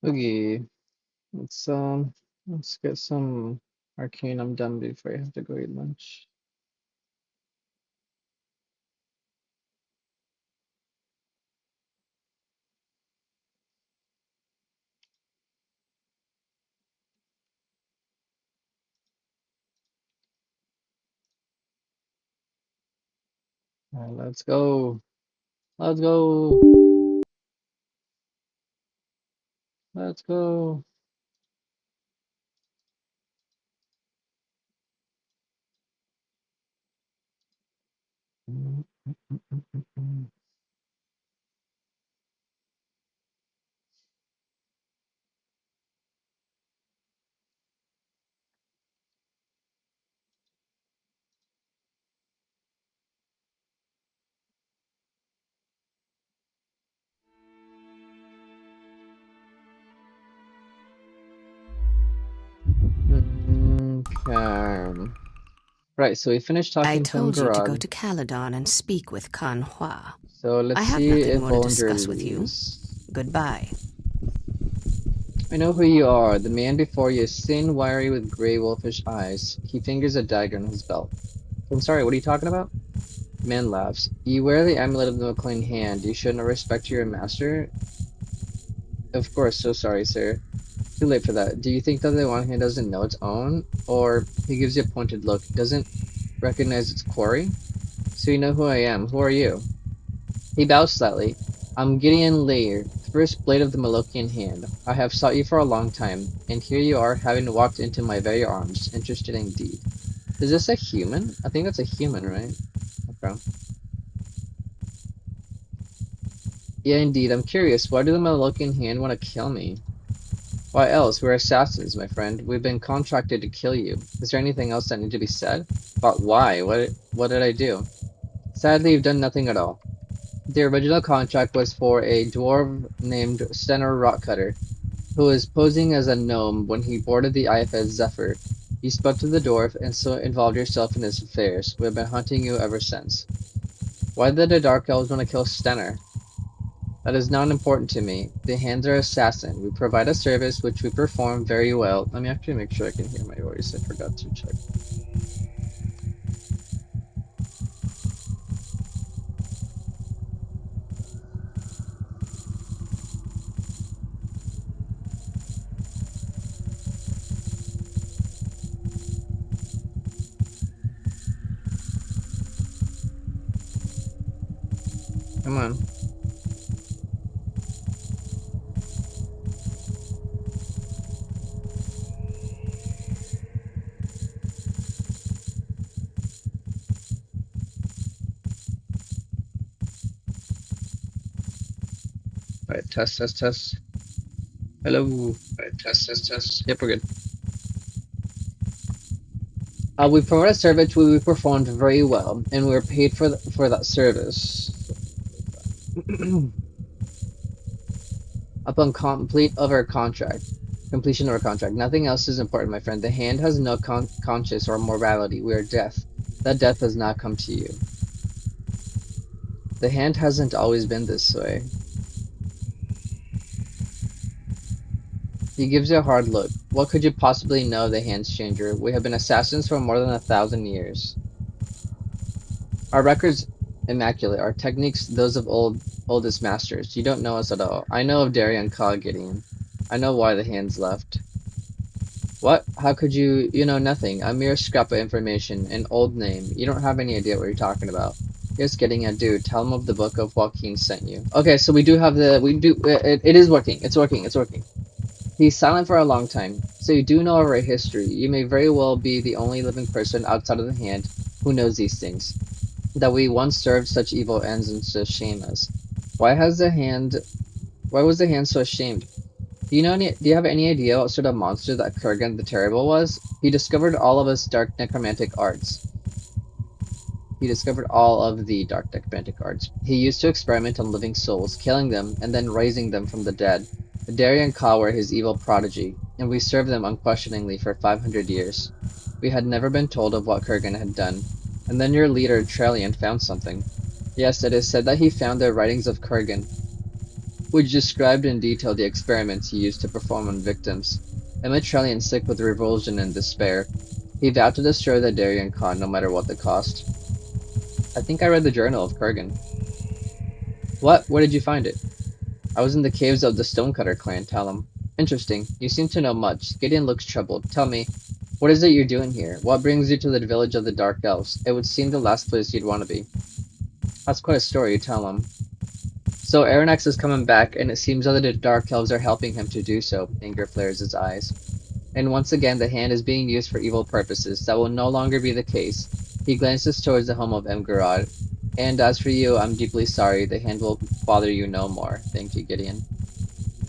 Okay, let's let's get some Arcanum done before I have to go eat lunch. Alright, let's go. Let's go. Let's go. Okay. Right, so we finished I talking to told you to go Garad. to Caledon and speak with Kan Hua. So I let's have see nothing if more to Bollinger discuss with you. leaves. Goodbye. I know who you are. The man before you is thin, wiry, with gray wolfish eyes. He fingers a dagger in his belt. I'm sorry, what are you talking about? Man laughs. You wear the amulet of the McLean hand. You shouldn't respect your master? Of course, so sorry, sir. Too late for that. Do you think that the one hand doesn't know its own? Or he gives you a pointed look, doesn't recognize its quarry? So you know who I am. Who are you? He bows slightly. I'm Gideon Lair, first blade of the Malokian hand. I have sought you for a long time, and here you are, having walked into my very arms. Interested indeed. Is this a human? I think that's a human, right? Okay. Yeah, indeed. I'm curious. Why do the Malokian hand want to kill me? Why else? We're assassins, my friend. We've been contracted to kill you. Is there anything else that need to be said? But why? What did I do? Sadly, you've done nothing at all. The original contract was for a dwarf named Stenor Rockcutter, who was posing as a gnome when he boarded the IFS Zephyr. You spoke to the dwarf and so involved yourself in his affairs. We have been hunting you ever since. Why did the Dark Elves want to kill Stenor? That is not important to me. The hands are assassin. We provide a service which we perform very well. Let me actually make sure I can hear my voice. I forgot to check. Come on. Alright, test, test, test. Hello. Right, test, test, test. Yep, we're good. We provide a service we performed very well, and we were paid for that service. Upon completion of our contract, nothing else is important, my friend. The hand has no conscience or morality. We are death. That death has not come to you. The hand hasn't always been this way. He gives you a hard look. What could you possibly know of the hand's changer? We have been assassins for more than 1,000 years. Our records immaculate. Our techniques those of oldest masters. You don't know us at all. I know of Darien Ka, Gideon. I know why the hands left. What? How could you? You know nothing. A mere scrap of information. An old name. You don't have any idea what you're talking about. Just getting a dude. Tell him of the book of Joaquin sent you. Okay, so we do have the. We do. It is working. It's working. It's working. He's silent for a long time, so you do know of our history. You may very well be the only living person outside of the hand who knows these things. That we once served such evil ends and to shame us. Why has the hand? Why was the hand so ashamed? Do you know any? Do you have any idea what sort of monster that Kurgan the Terrible was? He discovered all of his dark necromantic arts. He discovered all of the dark necromantic arts. He used to experiment on living souls, killing them and then raising them from the dead. Darien Ka were his evil prodigy, and we served them unquestioningly for 500 years. We had never been told of what Kurgan had done, and then your leader Trellian found something. Yes, it is said that he found the writings of Kurgan. which described in detail the experiments he used to perform on victims. Immaterial and sick with revulsion and despair, he vowed to destroy the Darien Khan no matter what the cost. I think I read the journal of Kurgan. What? Where did you find it? I was in the caves of the Stonecutter clan, tell him. Interesting. You seem to know much. Gideon looks troubled. Tell me, what is it you're doing here? What brings you to the village of the Dark Elves? It would seem the last place you'd want to be. That's quite a story, tell him. So Aranex is coming back, and it seems that the Dark Elves are helping him to do so. Anger flares his eyes. And once again, the hand is being used for evil purposes. That will no longer be the case. He glances towards the home of Emgarad. And as for you, I'm deeply sorry. The hand will bother you no more. Thank you, Gideon.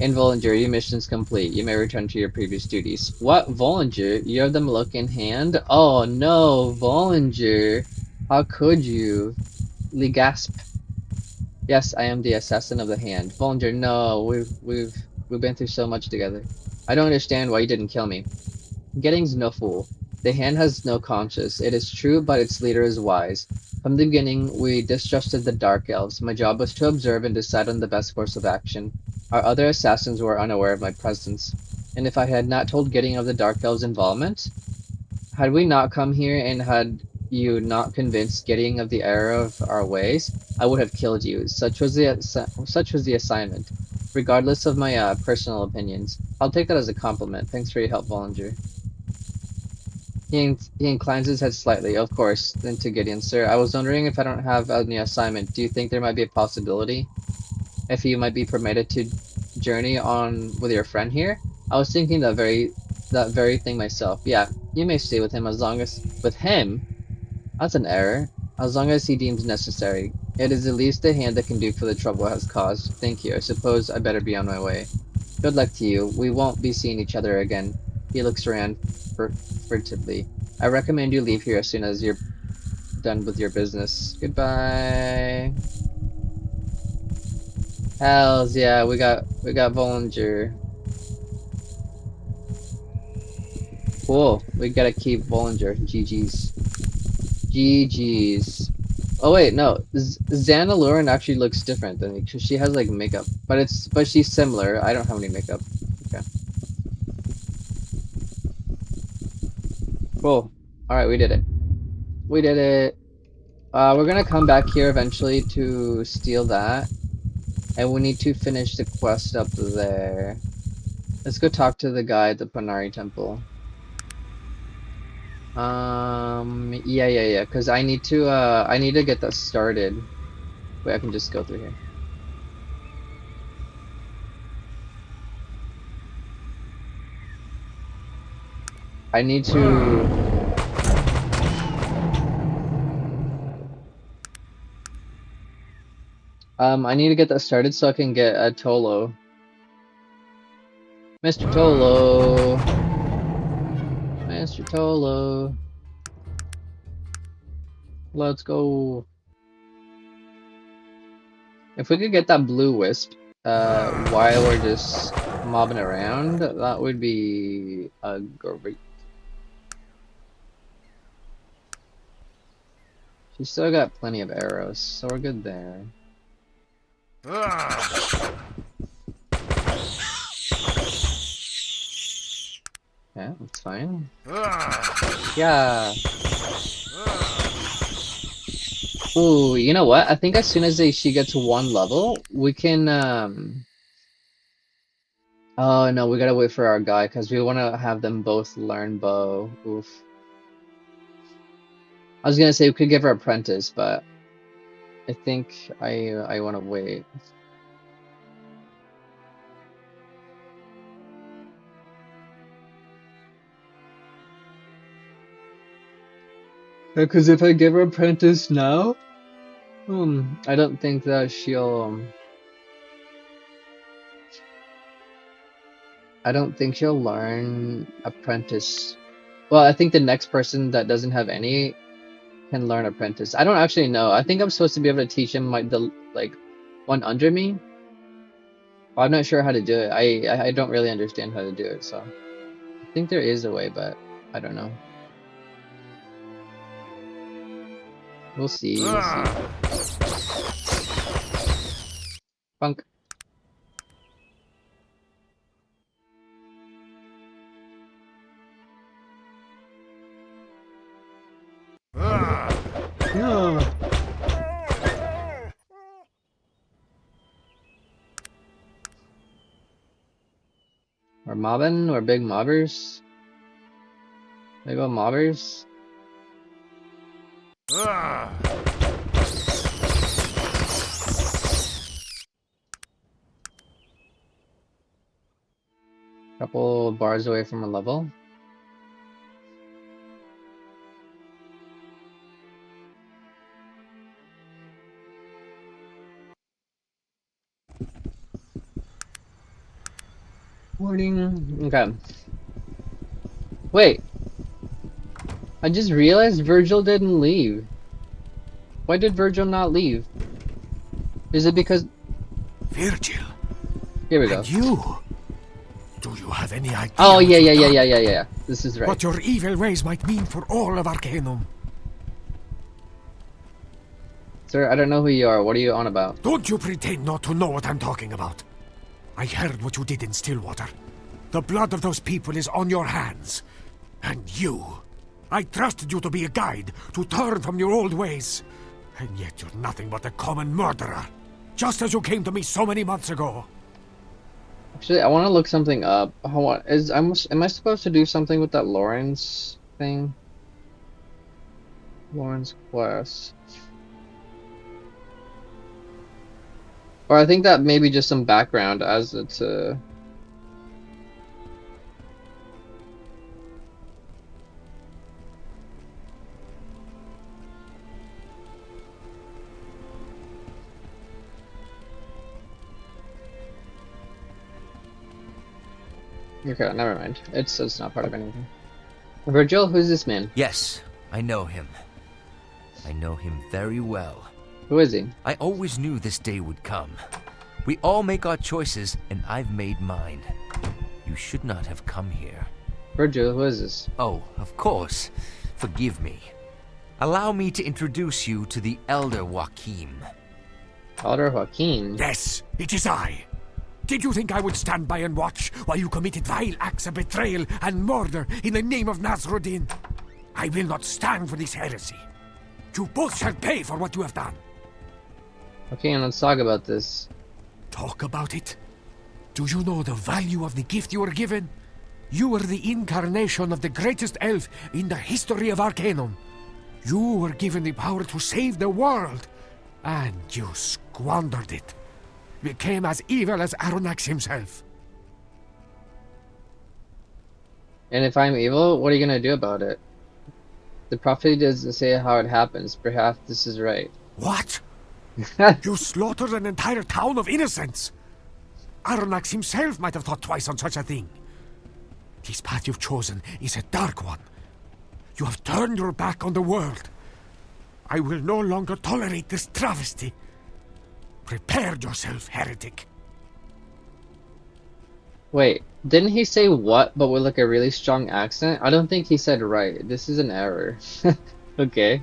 And Vollinger, your mission's complete. You may return to your previous duties. What, Vollinger? You have the Malokan hand? Oh no, Vollinger. How could you? Lee gasped. Yes, I am the assassin of the hand. Vollinger, no, we've been through so much together. I don't understand why you didn't kill me. Gidding's no fool. The hand has no conscience. It is true, but its leader is wise. From the beginning, we distrusted the Dark Elves. My job was to observe and decide on the best course of action. Our other assassins were unaware of my presence. And if I had not told Gidding of the Dark Elves' involvement, had we not come here and had you not convinced Gidding of the error of our ways, I would have killed you. Such was the assignment, regardless of my personal opinions. I'll take that as a compliment. Thanks for your help, Vollinger. He inclines his head slightly. Of course. Then to Gideon, sir, I was wondering if I don't have any assignment. Do you think there might be a possibility if you might be permitted to journey on with your friend here? I was thinking that very thing myself. Yeah, you may stay with him as long as with him. That's an error. As long as he deems necessary. It is the least a hand that can do for the trouble it has caused. Thank you. I suppose I better be on my way. Good luck to you. We won't be seeing each other again. He looks around furtively. I recommend you leave here as soon as you're done with your business. Goodbye. Hells yeah, we got Vollinger. Cool. We gotta keep Vollinger. GG's. GG's. Oh wait, no. Xanalurin actually looks different than me because she has like makeup, but she's similar. I don't have any makeup. Okay. Cool. All right, we did it. We did it. We're gonna come back here eventually to steal that, and we need to finish the quest up there. Let's go talk to the guy at the Panari Temple. Yeah, because I need to get that started. Wait, I can just go through here. I need to. I need to get that started so I can get a Tolo. Mr. Tolo. Mr. Tolo. Let's go. If we could get that blue wisp, while we're just mobbing around, that would be a great. She's still got plenty of arrows, so we're good there. Yeah, that's fine. Yeah. Ooh, you know what? I think as soon as she gets one level, we can oh no, we gotta wait for our guy because we want to have them both learn bow. Oof. I was gonna say we could give her apprentice, but I think I want to wait. Because if I give her apprentice now, I don't think that she'll. I don't think she'll learn apprentice. Well, I think the next person that doesn't have any can learn apprentice. I don't actually know. I think I'm supposed to be able to teach him like one under me. But I'm not sure how to do it. I don't really understand how to do it, so I think there is a way, but I don't know. We'll see. We'll see. Funk. Or mobbing? Or big mobbers? Maybe mobbers? Couple bars away from a level. Morning. Okay. Wait. I just realized Virgil didn't leave. Why did Virgil not leave? Is it because... Virgil? Here we go. And you? Do you have any idea? Oh, what yeah. you've done? Yeah. This is right. What your evil ways might mean for all of Arcanum. Sir, I don't know who you are. What are you on about? Don't you pretend not to know what I'm talking about. I heard what you did in Stillwater. The blood of those people is on your hands. And you. I trusted you to be a guide, to turn from your old ways. And yet you're nothing but a common murderer. Just as you came to me so many months ago. Actually, I want to look something up. Am I supposed to do something with that Lawrence thing? Lawrence quest. Or I think that may be just some background as it's Okay, never mind. It's not part of anything. Virgil, who's this man? Yes, I know him. I know him very well. Who is he? I always knew this day would come. We all make our choices, and I've made mine. You should not have come here. Virgil, who is this? Oh, of course. Forgive me. Allow me to introduce you to the Elder Joachim. Elder Joaquin? Yes, it is I. Did you think I would stand by and watch while you committed vile acts of betrayal and murder in the name of Nasruddin? I will not stand for this heresy. You both shall pay for what you have done. Okay, let's talk about this. Talk about it? Do you know the value of the gift you were given? You were the incarnation of the greatest elf in the history of Arcanum. You were given the power to save the world, and you squandered it. Became as evil as Aronnax himself. And if I'm evil, what are you gonna do about it? The prophet doesn't say how it happens. Perhaps this is right. What? You slaughtered an entire town of innocents! Aronnax himself might have thought twice on such a thing. This path you've chosen is a dark one. You have turned your back on the world. I will no longer tolerate this travesty. Prepare yourself, heretic. Wait, didn't he say what, but with like a really strong accent? I don't think he said right. This is an error. Okay.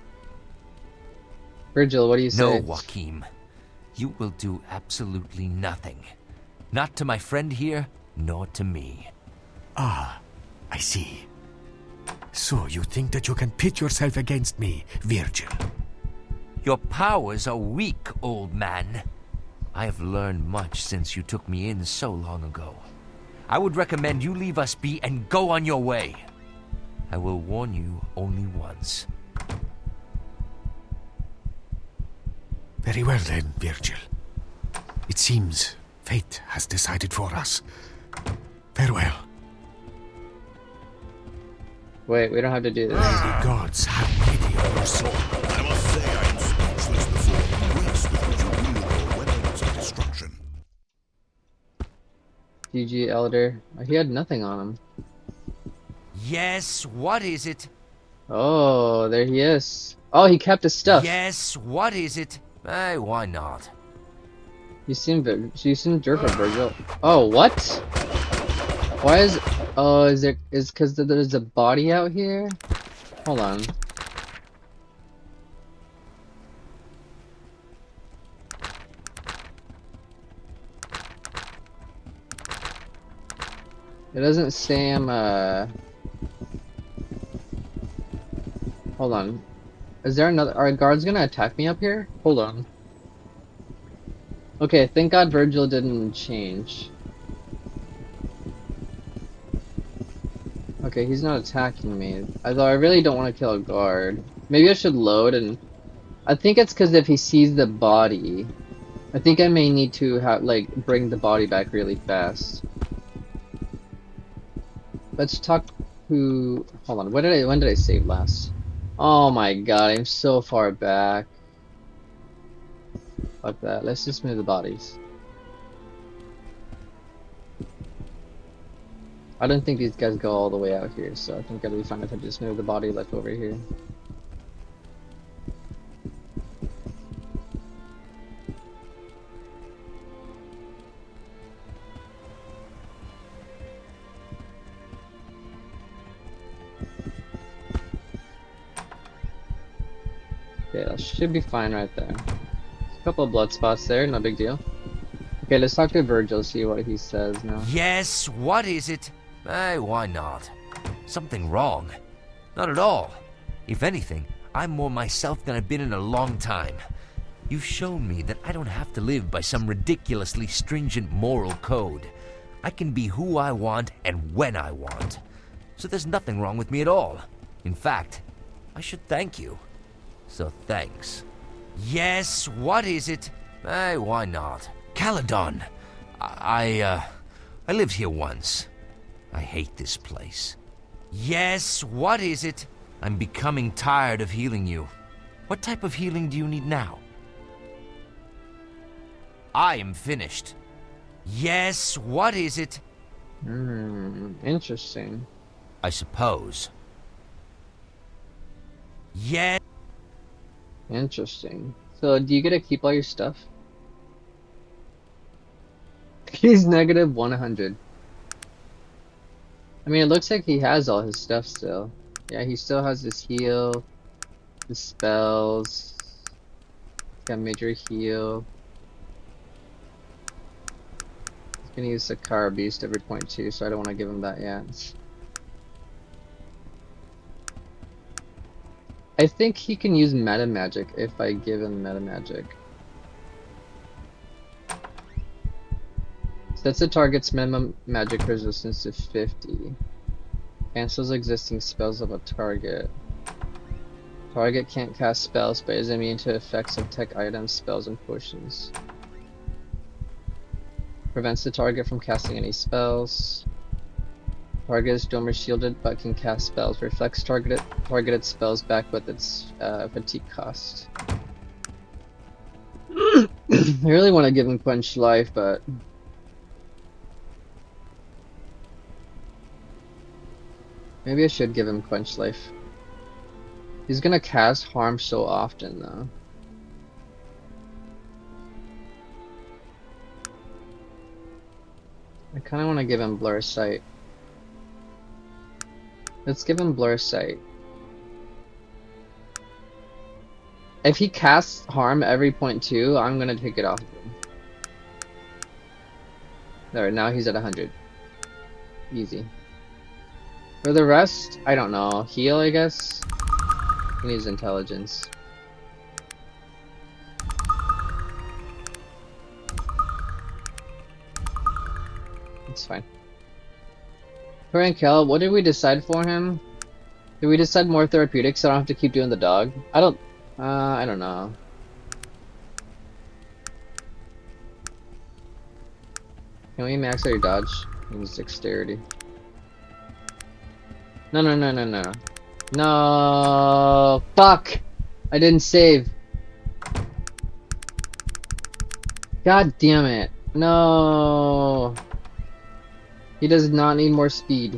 Virgil, what do you say? No, Joachim. You will do absolutely nothing. Not to my friend here, nor to me. Ah, I see. So you think that you can pit yourself against me, Virgil? Your powers are weak, old man. I have learned much since you took me in so long ago. I would recommend you leave us be and go on your way. I will warn you only once. Very well then, Virgil. It seems fate has decided for us. Farewell. Wait, we don't have to do this. The gods have pity on your soul. I must say I am speechless before the grace with which you wield your weapons of destruction. GG, Elder. He had nothing on him. Yes, what is it? Oh, there he is. Oh, he kept his stuff. Yes, what is it? Why not? You seem jerk, Virgil. Oh, what? Why is... Oh, is because there's a body out here? Hold on. It doesn't say I'm, Hold on. Is there another... Are guards gonna attack me up here? Hold on. Okay, thank God Virgil didn't change. Okay, he's not attacking me. Although I really don't want to kill a guard. Maybe I should load and... I think it's because if he sees the body... I think I may need to have bring the body back really fast. Let's talk to... Hold on, when did I save last? Oh my god, I'm so far back. Fuck that. Let's just move the bodies. I don't think these guys go all the way out here, so I think it'll be fine if I just move the body left over here. Okay, that should be fine right there. A couple of blood spots there, no big deal. Okay, let's talk to Virgil, see what he says now. Yes, what is it? Why not? Something wrong? Not at all. If anything, I'm more myself than I've been in a long time. You've shown me that I don't have to live by some ridiculously stringent moral code. I can be who I want and when I want. So there's nothing wrong with me at all. In fact, I should thank you. So thanks. Yes, what is it? Why not? Caledon. I lived here once. I hate this place. Yes, what is it? I'm becoming tired of healing you. What type of healing do you need now? I am finished. Yes, what is it? Interesting. I suppose. Yes. Interesting. So, do you get to keep all your stuff? He's negative 100. I mean, it looks like he has all his stuff still. Yeah, he still has his heal, his spells. He's got major heal. He's gonna use Sakara Beast every point too, so I don't want to give him that yet. I think he can use meta magic if I give him meta magic. Sets the target's minimum magic resistance to 50. Cancels existing spells of a target. Target can't cast spells, but is immune to effects of tech items, spells, and potions. Prevents the target from casting any spells. Target is dome or shielded, but can cast spells. Reflects targeted spells back with its fatigue cost. I really want to give him Quench Life, but... maybe I should give him Quench Life. He's gonna cast harm so often, though. I kinda wanna give him Blur Sight. Let's give him Blur Sight. If he casts harm every point 2, I'm gonna take it off of him. There, now he's at 100. Easy. For the rest, I don't know. Heal, I guess? He needs intelligence. It's fine. Kel, what did we decide for him? Did we decide more therapeutics so I don't have to keep doing the dog? I don't know. Can we max out your dodge? Use dexterity. No, no, no, no, no. No! Fuck! I didn't save. God damn it. No! He does not need more speed.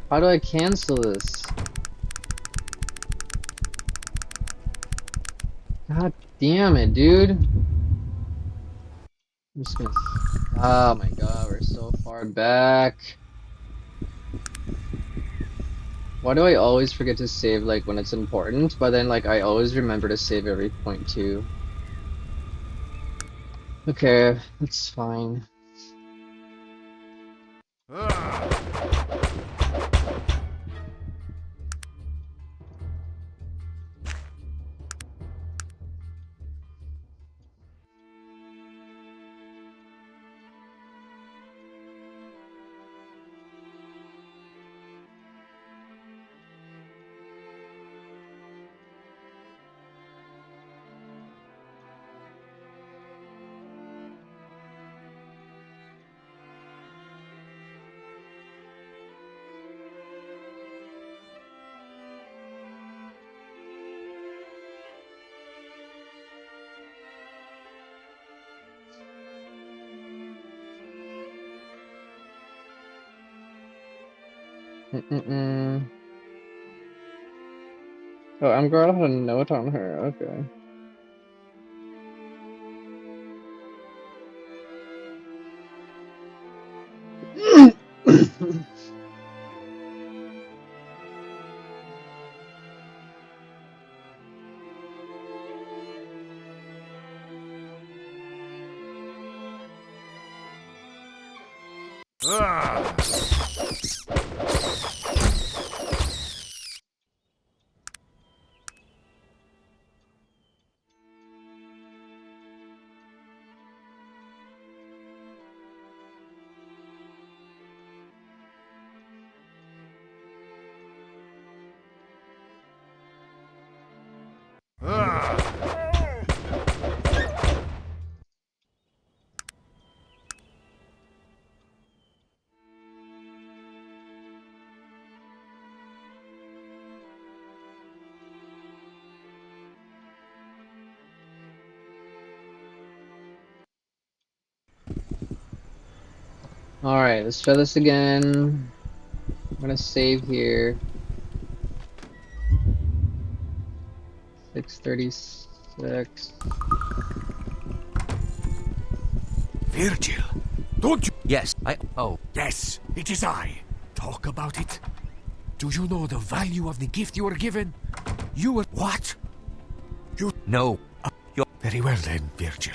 How do I cancel this? God damn it, dude. I'm just gonna... oh my god, we're so far back. Why do I always forget to save like when it's important, but then like I always remember to save every point too. Okay, it's fine. Mm-mm-mm. Oh, I'm girl had a note on her. Okay. Alright, let's try this again. I'm gonna save here. 636. Virgil, don't you? Yes, oh, Yes, it is I. Talk about it. Do you know the value of the gift you were given? You were what? no. Very well then, Virgil.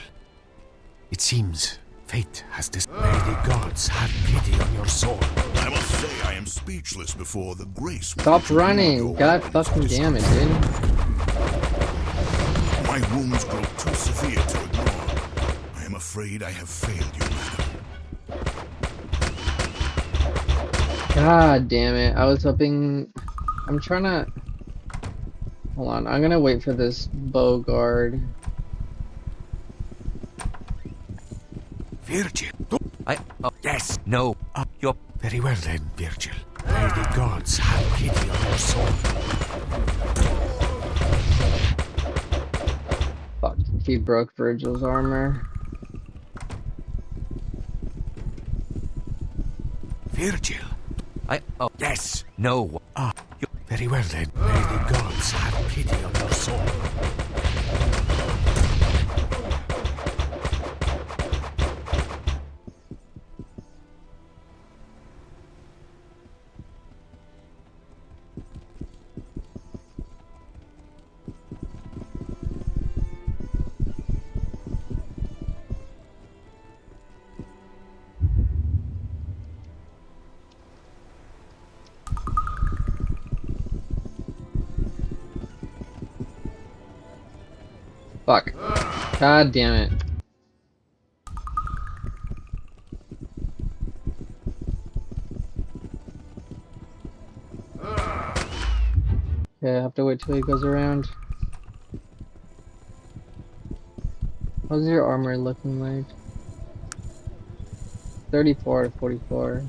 It seems fate has May the gods have pity on your soul. I must say I am speechless before the grace with Stop which you wield running. your God weapons fucking of damn it, destruction. dude. My wounds grow too severe to ignore. I am afraid I have failed you, madam. God damn it. I was hoping. I'm trying to. Hold on. I'm gonna wait for this bow guard. Virgil, Oh, yes. no. Your Very well then, Virgil. May the gods have pity on your soul. Fuck. He broke Virgil's armor. Virgil, oh, yes. no. Very well then. May the gods have pity on your soul. Fuck. God damn it. Okay, I have to wait till he goes around. How's your armor looking like? 34 to 44.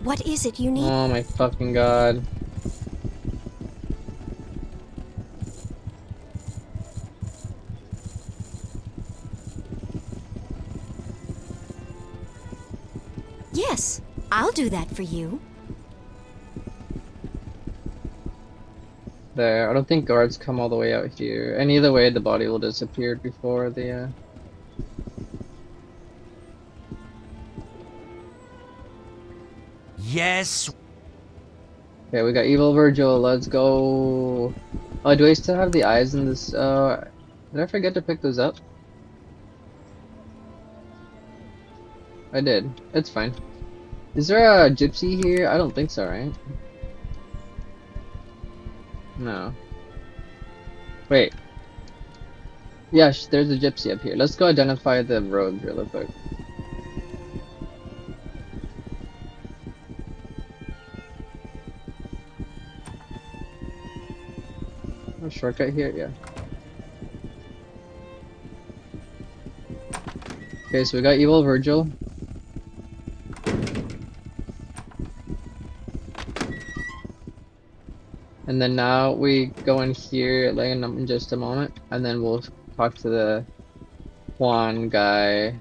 What is it you need? Oh my fucking god. Yes, I'll do that for you. There, I don't think guards come all the way out here. And either way, the body will disappear before the, Yes. Okay, we got Evil Virgil, let's go. Oh, do I still have the eyes in this, did I forget to pick those up? I did. It's fine. Is there a gypsy here? I don't think so, right? No. Wait. Yes, there's a gypsy up here. Let's go identify the road real quick. A shortcut here? Yeah. Okay, so we got Evil Virgil. And then now we go in here like in just a moment, and then we'll talk to the Juan guy.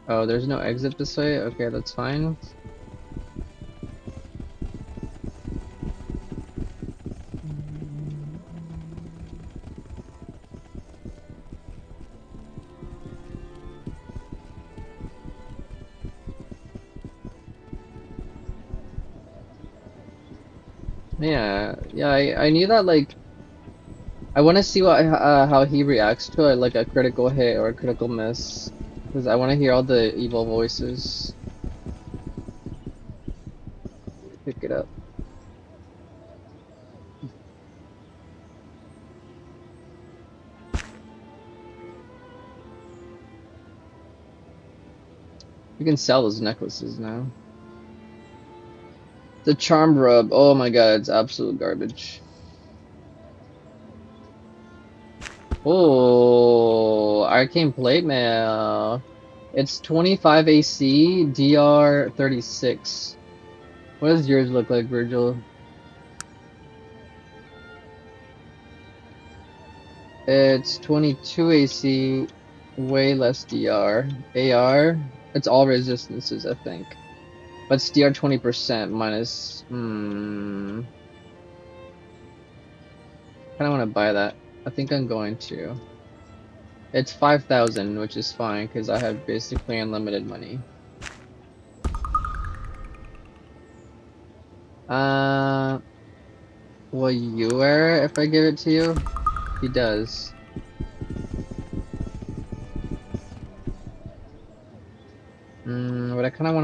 Oh, there's no exit this way? Okay, that's fine. Yeah, I knew that, like, I want to see what how he reacts to it, like a critical hit or a critical miss, because I want to hear all the evil voices. Pick it up. You can sell those necklaces now. The charm rub, oh my god, it's absolute garbage. Oh, arcane plate mail. It's 25 AC, DR 36. What does yours look like, Virgil? It's 22 AC, way less DR. AR, it's all resistances, I think. But it's DR 20% minus. Kinda wanna buy that. I think I'm going to. It's 5,000, which is fine, because I have basically unlimited money. Will you wear it if I give it to you? He does. But I kind of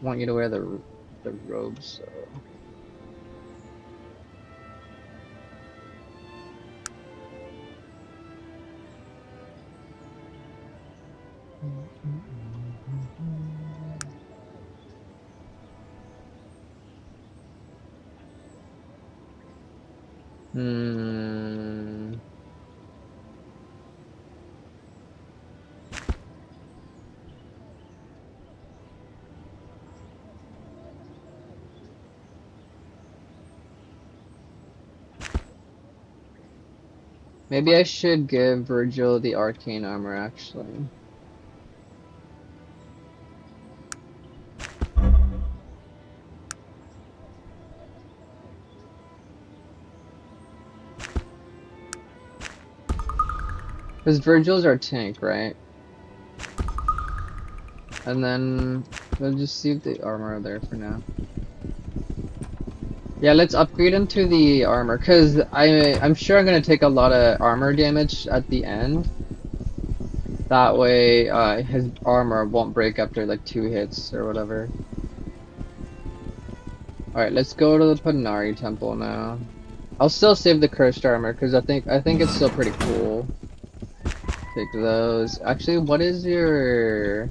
want you to wear the robes. So. Maybe I should give Virgil the arcane armor, actually. Because Virgil's our tank, right? And then we'll just leave the armor there for now. Yeah, let's upgrade him to the armor, because I'm sure I'm going to take a lot of armor damage at the end. That way, his armor won't break after like 2 hits or whatever. Alright, let's go to the Panari Temple now. I'll still save the cursed armor, because I think it's still pretty cool. Take those. Actually, what is your...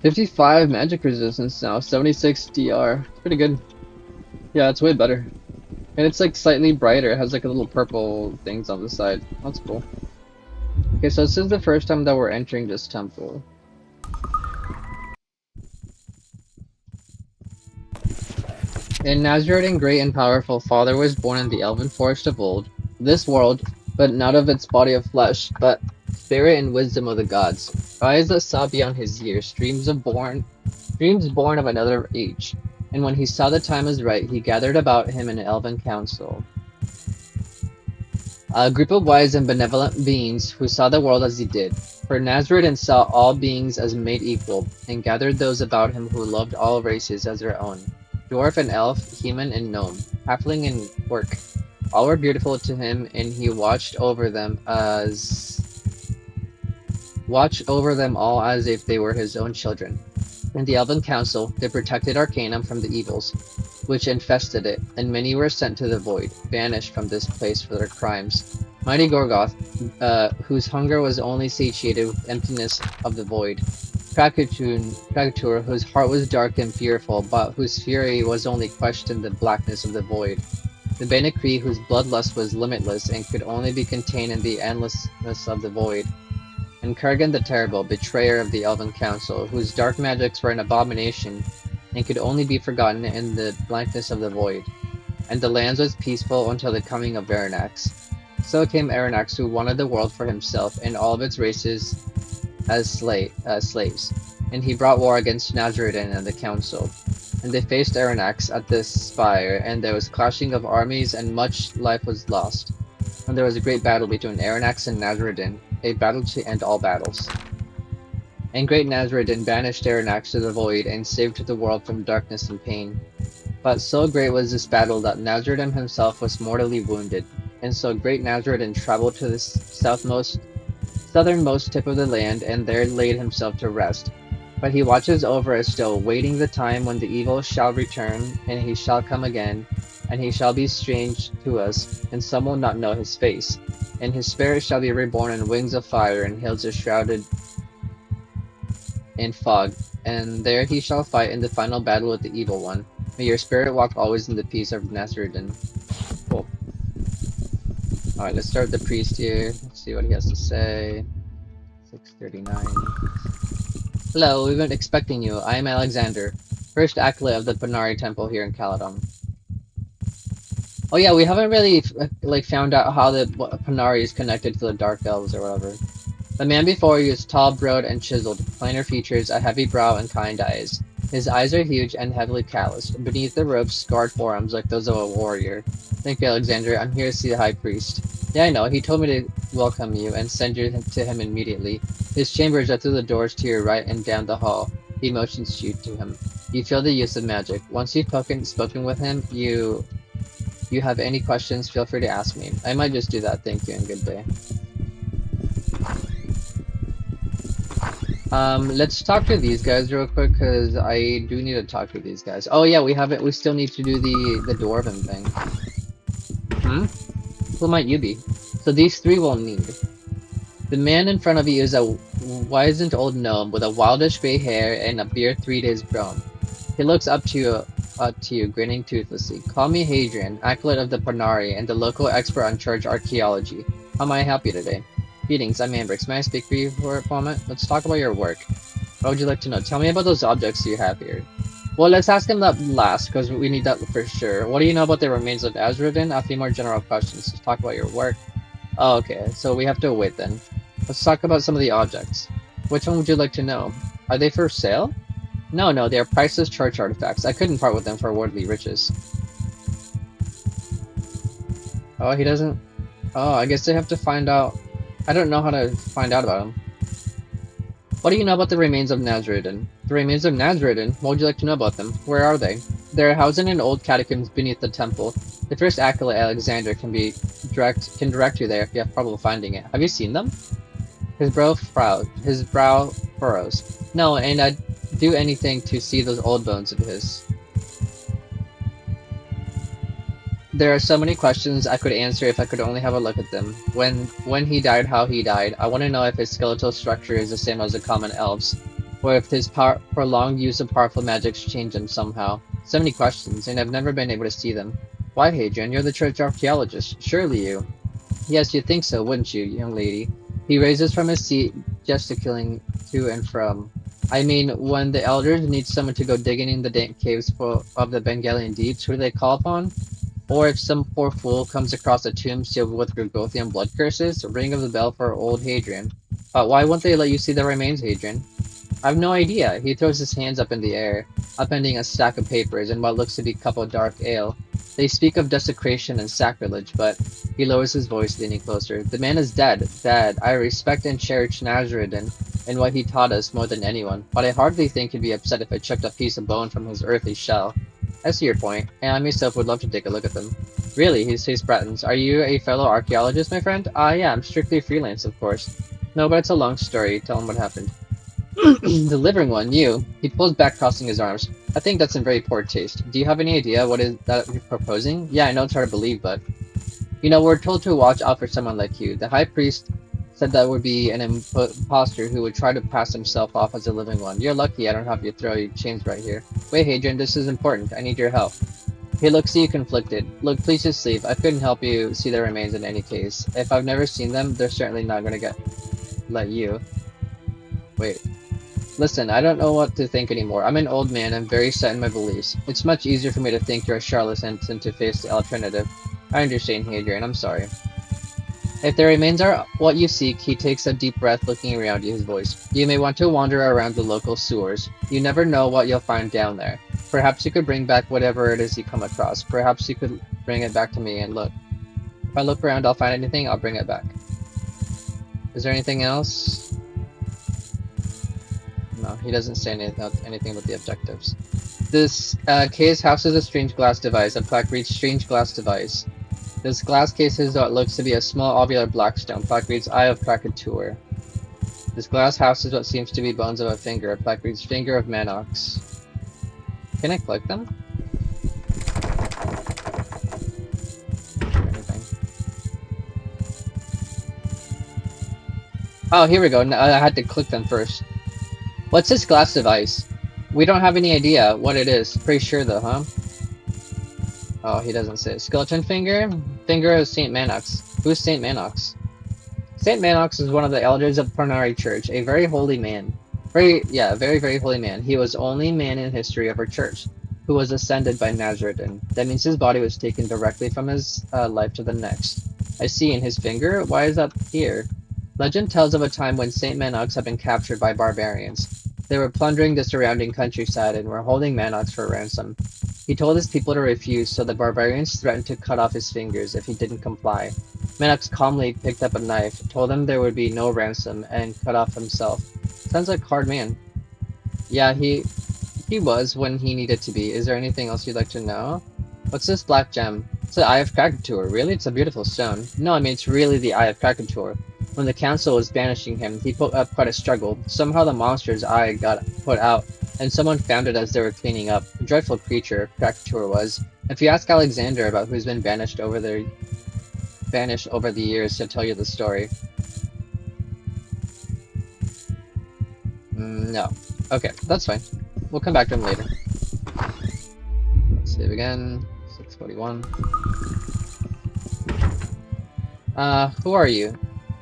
55 magic resistance now, 76 DR. It's pretty good. Yeah, it's way better. And it's like slightly brighter. It has like a little purple things on the side. That's cool. Okay, so this is the first time that we're entering this temple. In Nazarian, great and powerful father was born in the elven forest of old, this world, but not of its body of flesh, but spirit and wisdom of the gods. Eyes that saw beyond his years, dreams born of another age. And when he saw the time was right, he gathered about him an elven council. A group of wise and benevolent beings who saw the world as he did. For Nazarian saw all beings as made equal, and gathered those about him who loved all races as their own. Dwarf and elf, human and gnome, halfling and orc. All were beautiful to him, and he watched over them all as if they were his own children. In the Elven Council, they protected Arcanum from the evils which infested it, and many were sent to the void, banished from this place for their crimes. Mighty Gorgoth, whose hunger was only satiated with emptiness of the void. Krakatur, whose heart was dark and fearful, but whose fury was only quenched in the blackness of the void. The Benekri, whose bloodlust was limitless and could only be contained in the endlessness of the void. And Kurgan the Terrible, betrayer of the Elven Council, whose dark magics were an abomination and could only be forgotten in the blankness of the void. And the land was peaceful until the coming of Aranax. So came Aranax, who wanted the world for himself and all of its races as slaves. And he brought war against Nazaridan and the council. And they faced Aranax at the spire, and there was clashing of armies and much life was lost. And there was a great battle between Aranax and Nazaridan, a battle to end all battles. And great Nazaridan banished Aranax to the void and saved the world from darkness and pain. But so great was this battle that Nazaridan himself was mortally wounded, and so great Nazaridan traveled to the southernmost tip of the land, and there laid himself to rest. But he watches over us still, waiting the time when the evil shall return, and he shall come again, and he shall be strange to us, and some will not know his face. And his spirit shall be reborn in wings of fire, and hills are shrouded in fog, and there he shall fight in the final battle with the evil one. May your spirit walk always in the peace of Nazaridan. Cool. Alright, let's start the priest here. Let's see what he has to say. 639. Hello, we've been expecting you. I am Alexander, first acolyte of the Panari Temple here in Caladon. Oh yeah, we haven't really found out how the Panari is connected to the Dark Elves or whatever. The man before you is tall, broad, and chiseled, plainer features, a heavy brow, and kind eyes. His eyes are huge and heavily calloused. Beneath the robes, scarred forearms like those of a warrior. Thank you, Alexander. I'm here to see the High Priest. Yeah, I know. He told me to welcome you and send you to him immediately. His chambers are through the doors to your right and down the hall. He motions you to him. You feel the use of magic. Once you've spoken with him, you have any questions, feel free to ask me. I might just do that. Thank you and good day. Let's talk to these guys real quick, because I do need to talk to these guys. Oh yeah, we still need to do the dwarven thing. Who might you be? So these three will need. The man in front of you is a wizened old gnome with a wildish gray hair and a beard 3 days grown. He looks up to you, grinning toothlessly. Call me Hadrian, acolyte of the Panari and the local expert on church archaeology. How may I help you today? Greetings, I'm Ambrix. May I speak for you for a moment? Let's talk about your work. What would you like to know? Tell me about those objects you have here. Well, let's ask him that last, because we need that for sure. What do you know about the remains of Azraven? A few more general questions. Let's talk about your work. Oh, okay, so we have to wait then. Let's talk about some of the objects. Which one would you like to know? Are they for sale? No, they are priceless church artifacts. I couldn't part with them for worldly riches. Oh, he doesn't... Oh, I guess they have to find out... I don't know how to find out about him. What do you know about the remains of Nazaridan? The remains of Nazaridan? What would you like to know about them? Where are they? They're housed in an old catacombs beneath the temple. The first acolyte, Alexander, can direct you there if you have trouble finding it. Have you seen them? His brow furrows. No, and I'd do anything to see those old bones of his. There are so many questions I could answer if I could only have a look at them. When he died, how he died. I want to know if his skeletal structure is the same as the common elves, or if his prolonged use of powerful magics changed him somehow. So many questions, and I've never been able to see them. Why, Hadrian? You're the church archaeologist. Surely you. Yes, you'd think so, wouldn't you, young lady? He raises from his seat, gesticulating to and from. I mean, when the elders need someone to go digging in the dank caves of the Bengalian deeps, who do they call upon? Or if some poor fool comes across a tomb sealed with Gorgothian blood curses, ring of the bell for old Hadrian. But why won't they let you see the remains, Hadrian? I've no idea. He throws his hands up in the air, upending a stack of papers and what looks to be a cup of dark ale. They speak of desecration and sacrilege, but he lowers his voice, leaning closer. The man is dead. Dead. I respect and cherish Nazaridan and what he taught us more than anyone, but I hardly think he'd be upset if I chipped a piece of bone from his earthly shell. I see your point, and I myself would love to take a look at them. Really, his face brightens. Are you a fellow archaeologist, my friend? Yeah, I'm strictly freelance, of course. No, but it's a long story. Tell him what happened. The living one, you. He pulls back, crossing his arms. I think that's in very poor taste. Do you have any idea what is that you're proposing? Yeah, I know it's hard to believe, but... You know, we're told to watch out for someone like you. The High Priest said that would be an imposter who would try to pass himself off as a living one. You're lucky I don't have you throw your chains right here. Wait, Hadrian, this is important. I need your help. He looks at you conflicted. Look, please just leave. I couldn't help you see their remains in any case. If I've never seen them, they're certainly not gonna let you. Wait. Listen, I don't know what to think anymore. I'm an old man and very set in my beliefs. It's much easier for me to think you're a charlatan than to face the alternative. I understand, Hadrian. I'm sorry. If the remains are what you seek, he takes a deep breath, looking around you, his voice. You may want to wander around the local sewers. You never know what you'll find down there. Perhaps you could bring back whatever it is you come across. Perhaps you could bring it back to me and look. If I look around, I'll find anything, I'll bring it back. Is there anything else? No, he doesn't say anything about the objectives. This case houses a strange glass device. A plaque reads strange glass device. This glass case is what looks to be a small ovular black stone. Plaque reads Eye of Krakatoa. This glass houses what seems to be bones of a finger. Plaque reads Finger of Manox. Can I collect them? Anything? Oh, here we go. I had to click them first. What's this glass device? We don't have any idea what it is. Pretty sure though, huh? Oh, he doesn't say. Skeleton finger? Finger of Saint Manox. Who's Saint Manox? Saint Manox is one of the elders of Parnari Church, a very holy man. Very holy man. He was only man in history of our church who was ascended by Nazareth. That means his body was taken directly from his life to the next. I see in his finger. Why is that here? Legend tells of a time when Saint Manox had been captured by barbarians. They were plundering the surrounding countryside and were holding Manox for ransom. He told his people to refuse, so the barbarians threatened to cut off his fingers if he didn't comply. Manox calmly picked up a knife, told them there would be no ransom, and cut off himself. Sounds like a hard man. Yeah, he was when he needed to be. Is there anything else you'd like to know? What's this black gem? It's the Eye of Krakatoa. Really? It's a beautiful stone. No, I mean it's really the Eye of Krakatoa. When the council was banishing him, he put up quite a struggle. Somehow the monster's eye got put out, and someone found it as they were cleaning up. A dreadful creature, Krakatoa was. If you ask Alexander about who's been banished over the years, he'll tell you the story. No. Okay, that's fine. We'll come back to him later. Let's save again. 641. Who are you?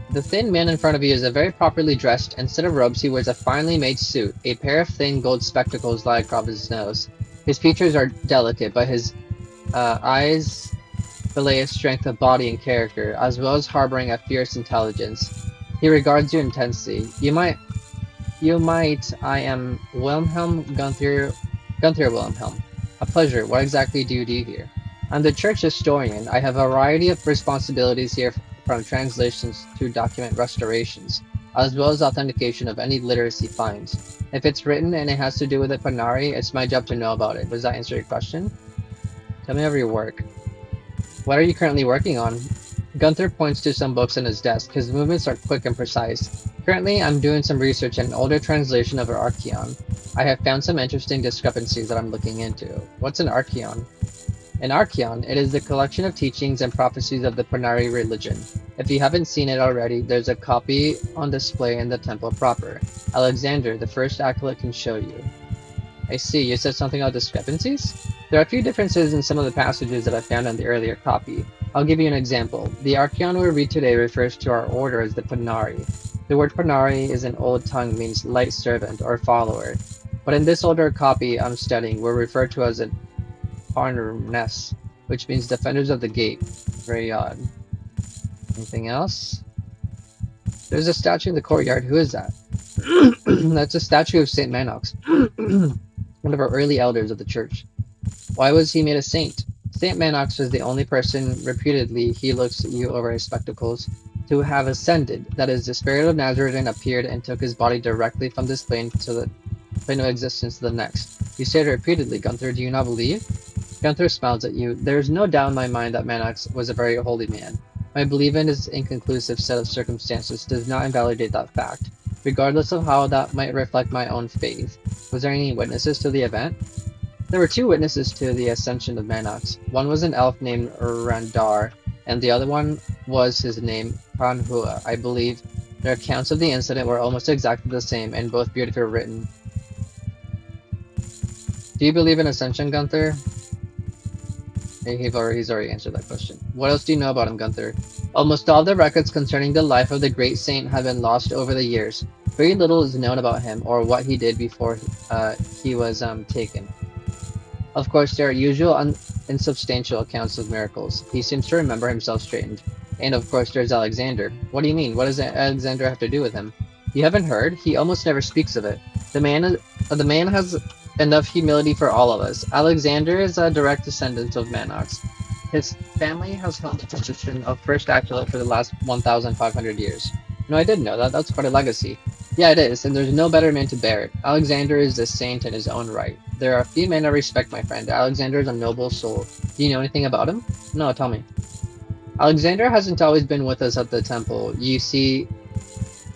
The thin man in front of you is a very properly dressed. Instead of robes, he wears a finely made suit. A pair of thin gold spectacles lie across his nose. His features are delicate, but his eyes belay a strength of body and character, as well as harboring a fierce intelligence. He regards you intensely. You might. I am Wilhelm Gunther Wilhelm. A pleasure. What exactly do you do here? I'm the church historian. I have a variety of responsibilities here, from translations to document restorations, as well as authentication of any literacy finds. If it's written and it has to do with the Parnari, it's my job to know about it. Does that answer your question? Tell me of your work. What are you currently working on? Gunther points to some books on his desk. His movements are quick and precise. Currently, I'm doing some research in an older translation of an Archaeon. I have found some interesting discrepancies that I'm looking into. What's an Archaeon? An Archaeon, it is the collection of teachings and prophecies of the Parnari religion. If you haven't seen it already, there's a copy on display in the temple proper. Alexander, the first acolyte, can show you. I see, you said something about discrepancies? There are a few differences in some of the passages that I found on the earlier copy. I'll give you an example. The Archaeon we read today refers to our order as the Parnari. The word Parnari is an old tongue, means light servant or follower. But in this older copy I'm studying, we're referred to as a Parnes, which means defenders of the gate. Very odd. Anything else? There's a statue in the courtyard. Who is that? That's a statue of Saint Manox, one of our early elders of the church. Why was he made a saint? Saint Manox was the only person, reputedly, he looks at you over his spectacles, to have ascended. That is, the spirit of Nazareth appeared and took his body directly from this plane to the plane of existence to the next. You said repeatedly, Gunther, do you not believe? Gunther smiles at you. There is no doubt in my mind that Manox was a very holy man. My belief in his inconclusive set of circumstances does not invalidate that fact, regardless of how that might reflect my own faith. Was there any witnesses to the event? There were two witnesses to the ascension of Manox. One was an elf named Randar, and the other one was his name Panhua. I believe their accounts of the incident were almost exactly the same, and both beautifully written. Do you believe in ascension, Gunther? He's already answered that question. What else do you know about him, Gunther? Almost all the records concerning the life of the great saint have been lost over the years. Very little is known about him or what he did before he was taken. Of course, there are usual insubstantial accounts of miracles. He seems to remember himself straightened. And of course, there's Alexander. What do you mean? What does Alexander have to do with him? You haven't heard? He almost never speaks of it. The man has enough humility for all of us. Alexander is a direct descendant of Manox. His family has held the position of first acolyte for the last 1,500 years. No, I didn't know that. That's quite a legacy. Yeah, it is, and there's no better man to bear it. Alexander is a saint in his own right. There are few men I respect, my friend. Alexander is a noble soul. Do you know anything about him? No, tell me. Alexander hasn't always been with us at the temple. You see,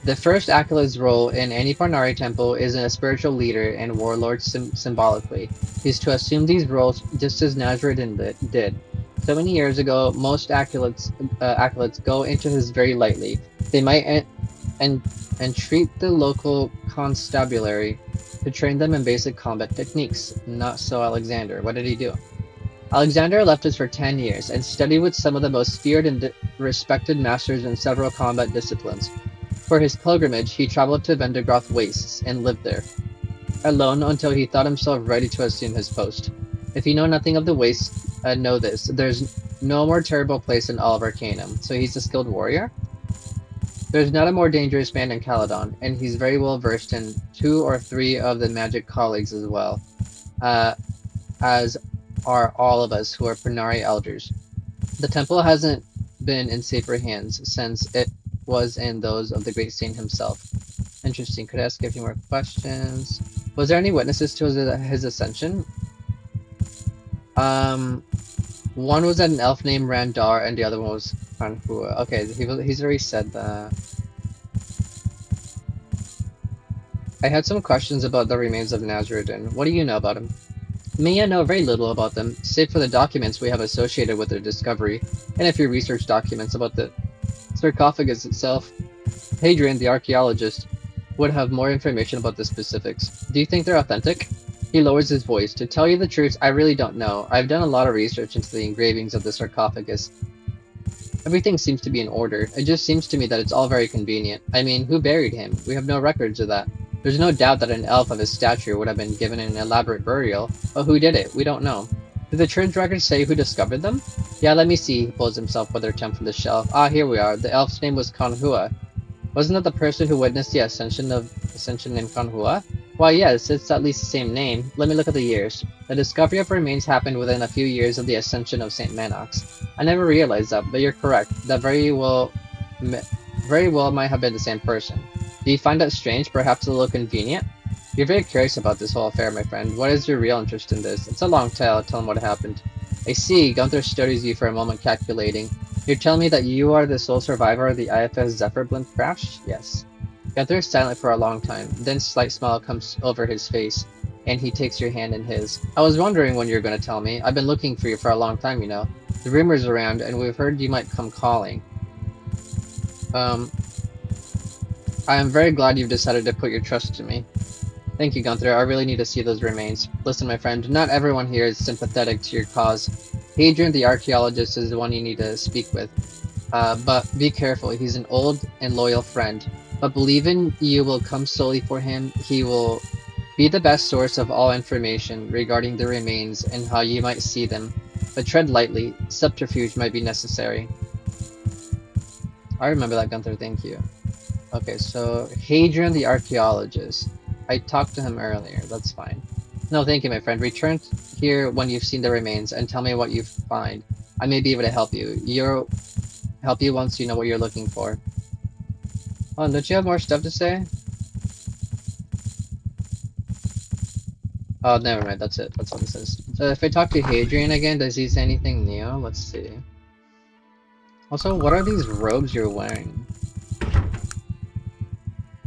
the first acolyte's role in any Parnari temple is a spiritual leader and warlord symbolically. He's to assume these roles just as Nazarene did. So many years ago, most acolytes go into his very lightly. They might entreat the local constabulary to train them in basic combat techniques. Not so Alexander. What did he do? Alexander left us for 10 years and studied with some of the most feared and respected masters in several combat disciplines. For his pilgrimage, he traveled to Vendigroth Wastes and lived there, alone until he thought himself ready to assume his post. If you know nothing of the Wastes, know this. There's no more terrible place in all of Arcanum. So he's a skilled warrior? There's not a more dangerous man in Caledon, and he's very well versed in 2 or 3 of the magic colleagues as well, as are all of us who are Pranari elders. The temple hasn't been in safer hands since it was in those of the great saint himself. Interesting. Could I ask you a few more questions? Was there any witnesses to his ascension? One was an elf named Randar, and the other one was Kanhua. Okay, he's already said that. I had some questions about the remains of Nazarene. What do you know about him? Me, I know very little about them, save for the documents we have associated with their discovery, and a few research documents about the sarcophagus itself. Hadrian, the archaeologist, would have more information about the specifics. Do you think they're authentic? He lowers his voice. To tell you the truth, I really don't know. I've done a lot of research into the engravings of the sarcophagus. Everything seems to be in order. It just seems to me that it's all very convenient. I mean, who buried him? We have no records of that. There's no doubt that an elf of his stature would have been given an elaborate burial, but who did it? We don't know. Did the church records say who discovered them? Yeah, let me see. He pulls himself with their attempt from the shelf. Ah, here we are. The elf's name was Kanhua. Wasn't that the person who witnessed the ascension in Kanhua? Why, yes, it's at least the same name. Let me look at the years. The discovery of remains happened within a few years of the ascension of St. Manox. I never realized that, but you're correct. That very well might have been the same person. Do you find that strange, perhaps a little convenient? You're very curious about this whole affair, my friend. What is your real interest in this? It's a long tale. Tell him what happened. I see. Gunther studies you for a moment, calculating. You're telling me that you are the sole survivor of the IFS Zephyrblimp crash? Yes. Gunther is silent for a long time, then a slight smile comes over his face, and he takes your hand in his. I was wondering when you were going to tell me. I've been looking for you for a long time, you know. The rumors around, and we've heard you might come calling. I am very glad you've decided to put your trust in me. Thank you, Gunther. I really need to see those remains. Listen, my friend, not everyone here is sympathetic to your cause. Hadrian, the archaeologist, is the one you need to speak with. But be careful. He's an old and loyal friend. But believe in you will come solely for him. He will be the best source of all information regarding the remains and how you might see them. But tread lightly. Subterfuge might be necessary. I remember that, Gunther. Thank you. Okay, so Hadrian the archaeologist. I talked to him earlier. That's fine. No, thank you, my friend. Return here when you've seen the remains and tell me what you find. I may be able to help you. Help you once you know what you're looking for. Oh, don't you have more stuff to say? Oh, never mind. That's it. That's what it says. So if I talk to Hadrian again, does he say anything new? Let's see. Also, what are these robes you're wearing?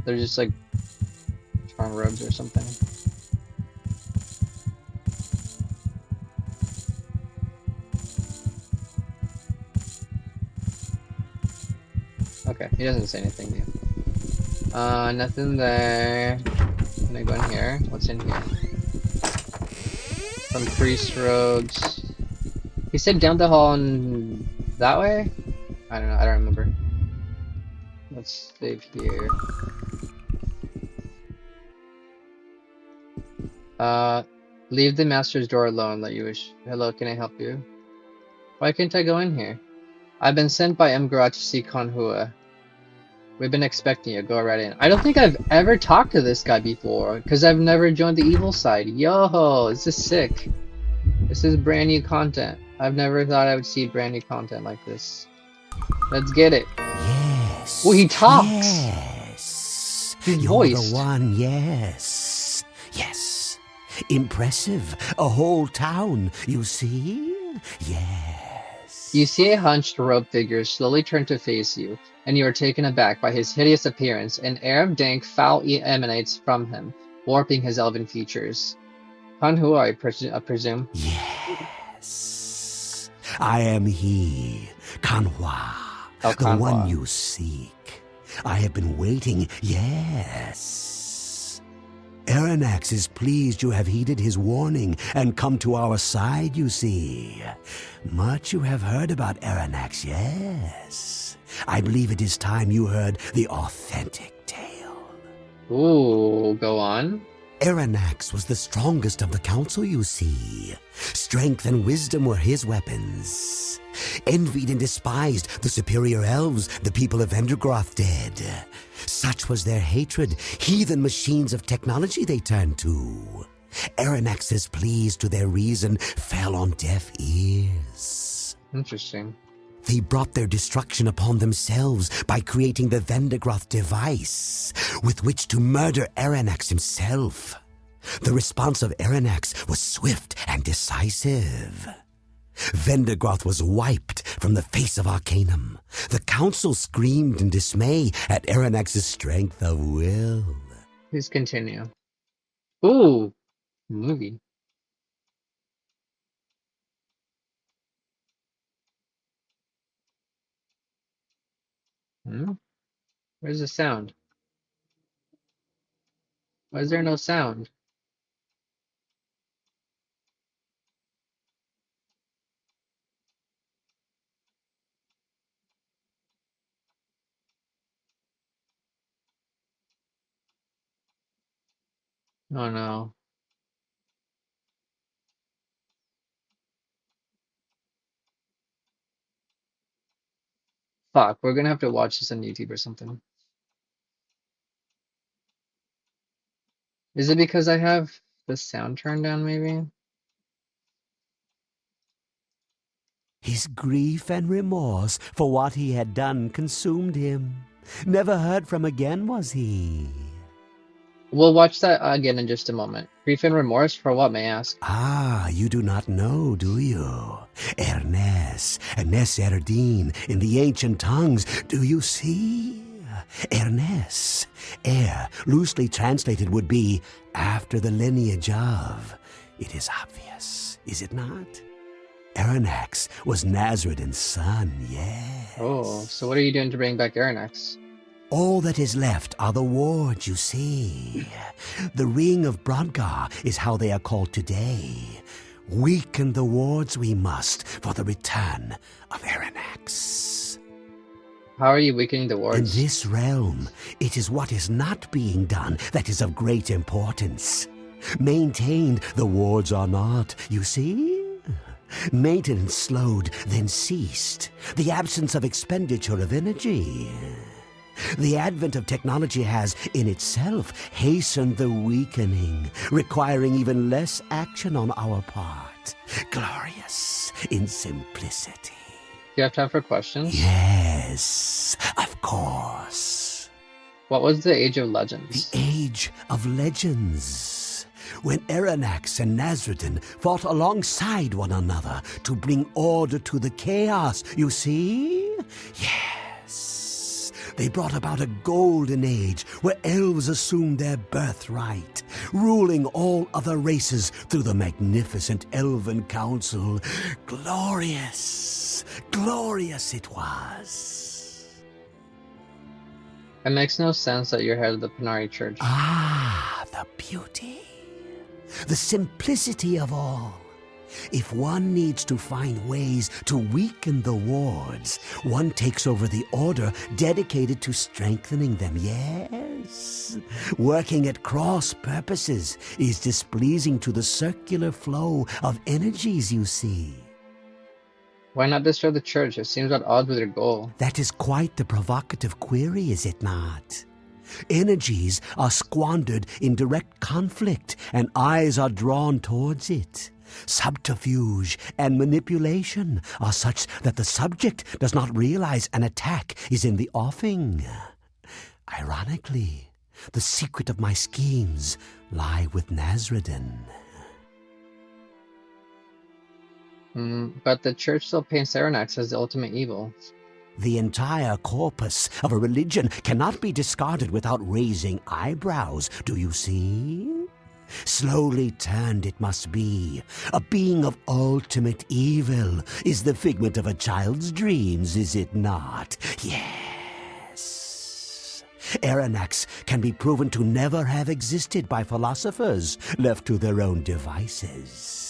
They're just like charm robes or something. Okay, he doesn't say anything new. Nothing there. Can I go in here? What's in here? Some priest robes. He said down the hall and that way? I don't know, I don't remember. Let's save here. Leave the master's door alone that you wish. Hello, can I help you? Why can't I go in here? I've been sent by Emgarot to see Konhua. We've been expecting you. Go right in. I don't think I've ever talked to this guy before, because I've never joined the evil side. Yo, this is sick. This is brand new content. I've never thought I would see brand new content like this. Let's get it. Yes. Oh, he talks. Yes. He's You're voiced. the one, yes. Yes. Impressive. A whole town, you see? Yes. You see a hunched robe figure slowly turn to face you, and you are taken aback by his hideous appearance. An air of dank foul emanates from him, warping his elven features. Konhua, I presume. Yes. I am he, Kanhua, Oh, the Kanhua. one you seek. I have been waiting, yes. Aranax is pleased you have heeded his warning and come to our side, you see. Much you have heard about Aranax, yes. I believe it is time you heard the authentic tale. Ooh, go on. Aranax was the strongest of the council, you see. Strength and wisdom were his weapons. Envied and despised the superior elves the people of Vendergroth did. Such was their hatred, heathen machines of technology they turned to. Aranax's pleas to their reason fell on deaf ears. Interesting. They brought their destruction upon themselves by creating the Vendergroth device, with which to murder Aranax himself. The response of Aranax was swift and decisive. Vendergroth was wiped from the face of Arcanum. The council screamed in dismay at Aranax's strength of will. Please continue. Ooh, movie. Hmm? Where's the sound? Why is there no sound? Oh no. Fuck, we're gonna have to watch this on YouTube or something. Is it because I have the sound turned down, maybe? His grief and remorse for what he had done consumed him. Never heard from again was he. We'll watch that again in just a moment. Grief and remorse for what, may I ask? Ah, you do not know, do you? Ernest, Ernest Erdine, in the ancient tongues, do you see? Ernest, Er, loosely translated, would be after the lineage of. It is obvious, is it not? Aranax was Nazaridan's son, yes. Oh, so what are you doing to bring back Aranax? All that is left are the wards, you see. The Ring of Brodgar is how they are called today. Weaken the wards we must for the return of Aranax. How are you weakening the In wards? this realm, it is what is not being done that is of great importance. Maintained, the wards are not, you see? Maintenance slowed, then ceased. The absence of expenditure of energy. The advent of technology has, in itself, hastened the weakening, requiring even less action on our part. Glorious in simplicity. Do you have time for questions? Yes, of course. What was the Age of The Legends? Age of Legends. When Aranax and Nazaridan fought alongside one another to bring order to the chaos, you see? Yes. They brought about a golden age where elves assumed their birthright, ruling all other races through the magnificent Elven Council. Glorious, glorious it was. It makes no sense that you're head of the Panari Church. Ah, the beauty, the simplicity of all. If one needs to find ways to weaken the wards, one takes over the order dedicated to strengthening them, yes. Working at cross purposes is displeasing to the circular flow of energies, you see. Why not destroy the church? It seems at odds with your goal. That is quite the provocative query, is it not? Energies are squandered in direct conflict, and eyes are drawn towards it. Subterfuge and manipulation are such that the subject does not realize an attack is in the offing. Ironically, the secret of my schemes lie with Nasreddin. But the church still paints Aranax as the ultimate evil. The entire corpus of a religion cannot be discarded without raising eyebrows, do you see? Slowly turned it must be. A being of ultimate evil is the figment of a child's dreams, is it not? Yes. Aranax can be proven to never have existed by philosophers left to their own devices.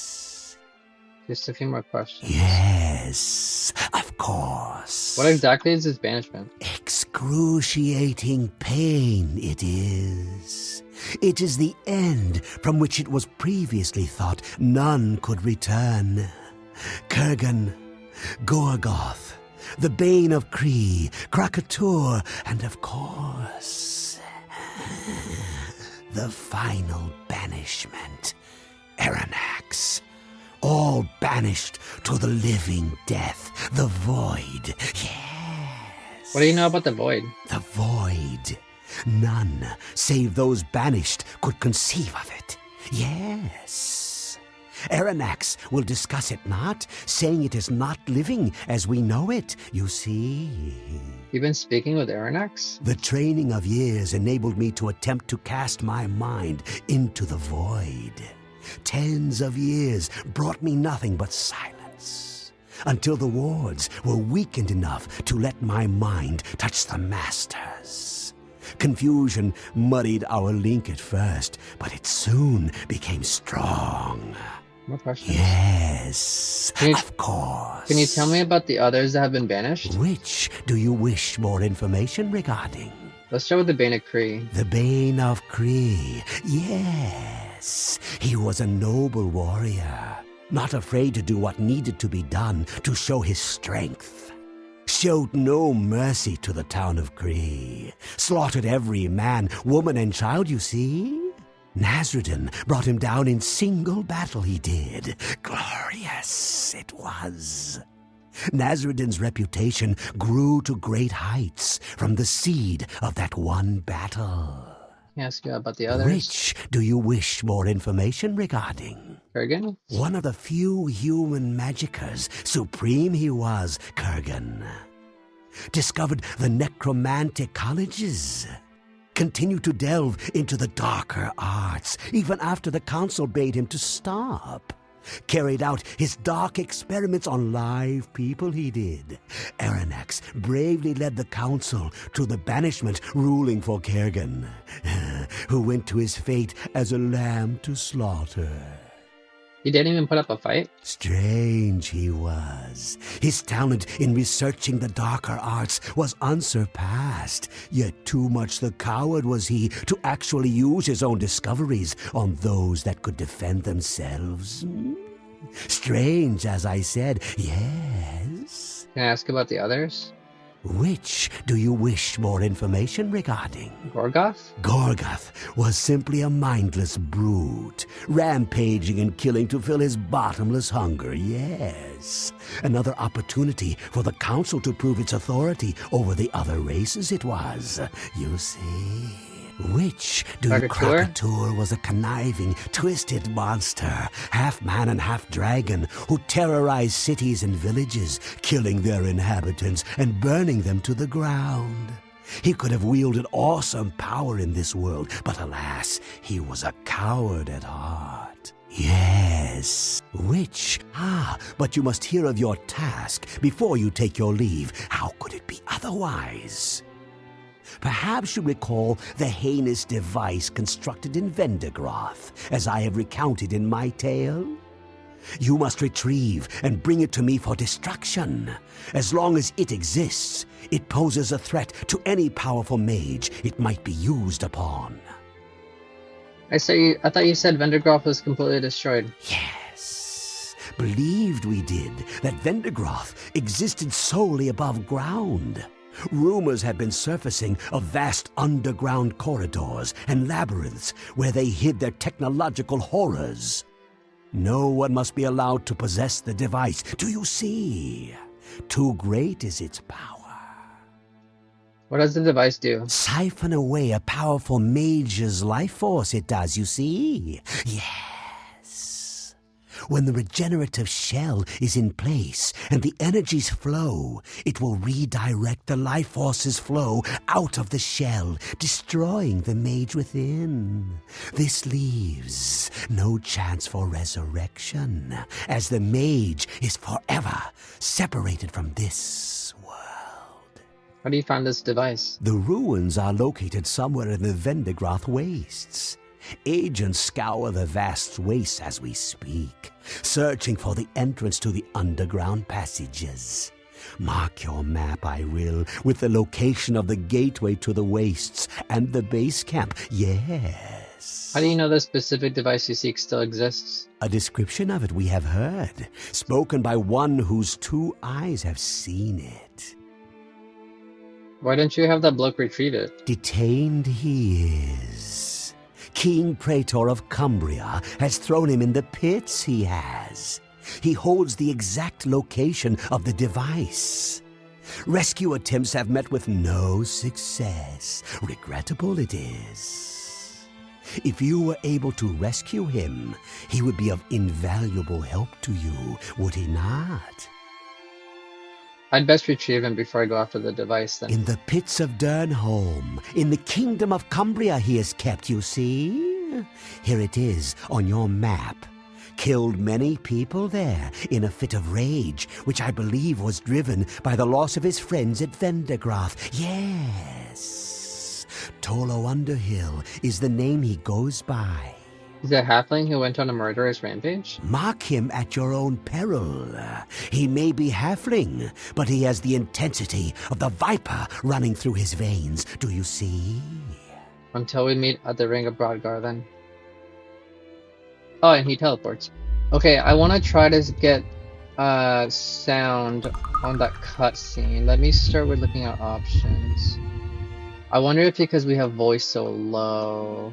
Just a few more questions. Yes, of course. What exactly is his banishment? Excruciating pain it is. It is the end from which it was previously thought none could return. Kurgan, Gorgoth, the Bane of Kree, Krakatur, and of course, the final banishment, Aranax. All banished to the living death, the void. Yes. What do you know about the void? The void. None save those banished could conceive of it. Yes. Aranax will discuss it not, saying it is not living as we know it, you see. You've been speaking with Aranax? The training of years enabled me to attempt to cast my mind into the void. Tens of years brought me nothing but silence, until the wards were weakened enough to let my mind touch the masters. Confusion muddied our link at first, but it soon became strong. More questions? Yes, of course. Can you tell me about the others that have been banished? Which do you wish more information regarding? Let's start with the Bane of Kree. The Bane of Kree, yes. He was a noble warrior, not afraid to do what needed to be done to show his strength. Showed no mercy to the town of Kree. Slaughtered every man, woman, and child, you see? Nasreddin brought him down in single battle, he did. Glorious it was. Nasreddin's reputation grew to great heights from the seed of that one battle. Can I ask you about the others? Which do you wish more information regarding? Kurgan? One of the few human magicers, supreme he was, Kurgan. Discovered the necromantic colleges. Continued to delve into the darker arts, even after the council bade him to stop. Carried out his dark experiments on live people, he did. Aranax bravely led the council to the banishment ruling for Kurgan, who went to his fate as a lamb to slaughter. He didn't even put up a fight? Strange he was. His talent in researching the darker arts was unsurpassed, yet too much the coward was he to actually use his own discoveries on those that could defend themselves. Strange, as I said, yes. Can I ask about the others? Which do you wish more information regarding? Gorgoth? Gorgoth was simply a mindless brute, rampaging and killing to fill his bottomless hunger, yes. Another opportunity for the council to prove its authority over the other races it was, you see. Which do you Krakatur was a conniving, twisted monster, half man and half dragon, who terrorized cities and villages, killing their inhabitants and burning them to the ground. He could have wielded awesome power in this world, but alas, he was a coward at heart. Yes. Which? But you must hear of your task before you take your leave. How could it be otherwise? Perhaps you recall the heinous device constructed in Vendigroth, as I have recounted in my tale? You must retrieve and bring it to me for destruction. As long as it exists, it poses a threat to any powerful mage it might be used upon. I thought you said Vendergroff was completely destroyed. Yes, believed we did that Vendergroth existed solely above ground. Rumors have been surfacing of vast underground corridors and labyrinths where they hid their technological horrors. No one must be allowed to possess the device. Do you see? Too great is its power. What does the device do? Siphon away a powerful mage's life force, it does, you see? Yes. When the regenerative shell is in place and the energies flow, it will redirect the life force's flow out of the shell, destroying the mage within. This leaves no chance for resurrection, as the mage is forever separated from this world. How do you find this device? The ruins are located somewhere in the Vendegroth wastes. Agents scour the vast wastes as we speak, searching for the entrance to the underground passages. Mark your map, I will, with the location of the gateway to the wastes and the base camp. Yes. How do you know the specific device you seek still exists? A description of it we have heard, spoken by one whose 2 eyes have seen it. Why don't you have that bloke retrieve it? Detained he is. King Praetor of Cumbria has thrown him in the pits, he has. He holds the exact location of the device. Rescue attempts have met with no success. Regrettable it is. If you were able to rescue him, he would be of invaluable help to you, would he not? I'd best retrieve him before I go after the device then. In the pits of Durnholm, in the kingdom of Cumbria he is kept, you see? Here it is on your map. Killed many people there in a fit of rage, which I believe was driven by the loss of his friends at Vendegroth. Yes. Tolo Underhill is the name he goes by. He's a halfling who went on a murderous rampage? Mark him at your own peril. He may be halfling, but he has the intensity of the viper running through his veins. Do you see? Until we meet at the Ring of Brodgar then. Oh, and he teleports. Okay, I want to try to get sound on that cutscene. Let me start with looking at options. I wonder if because we have voice so low.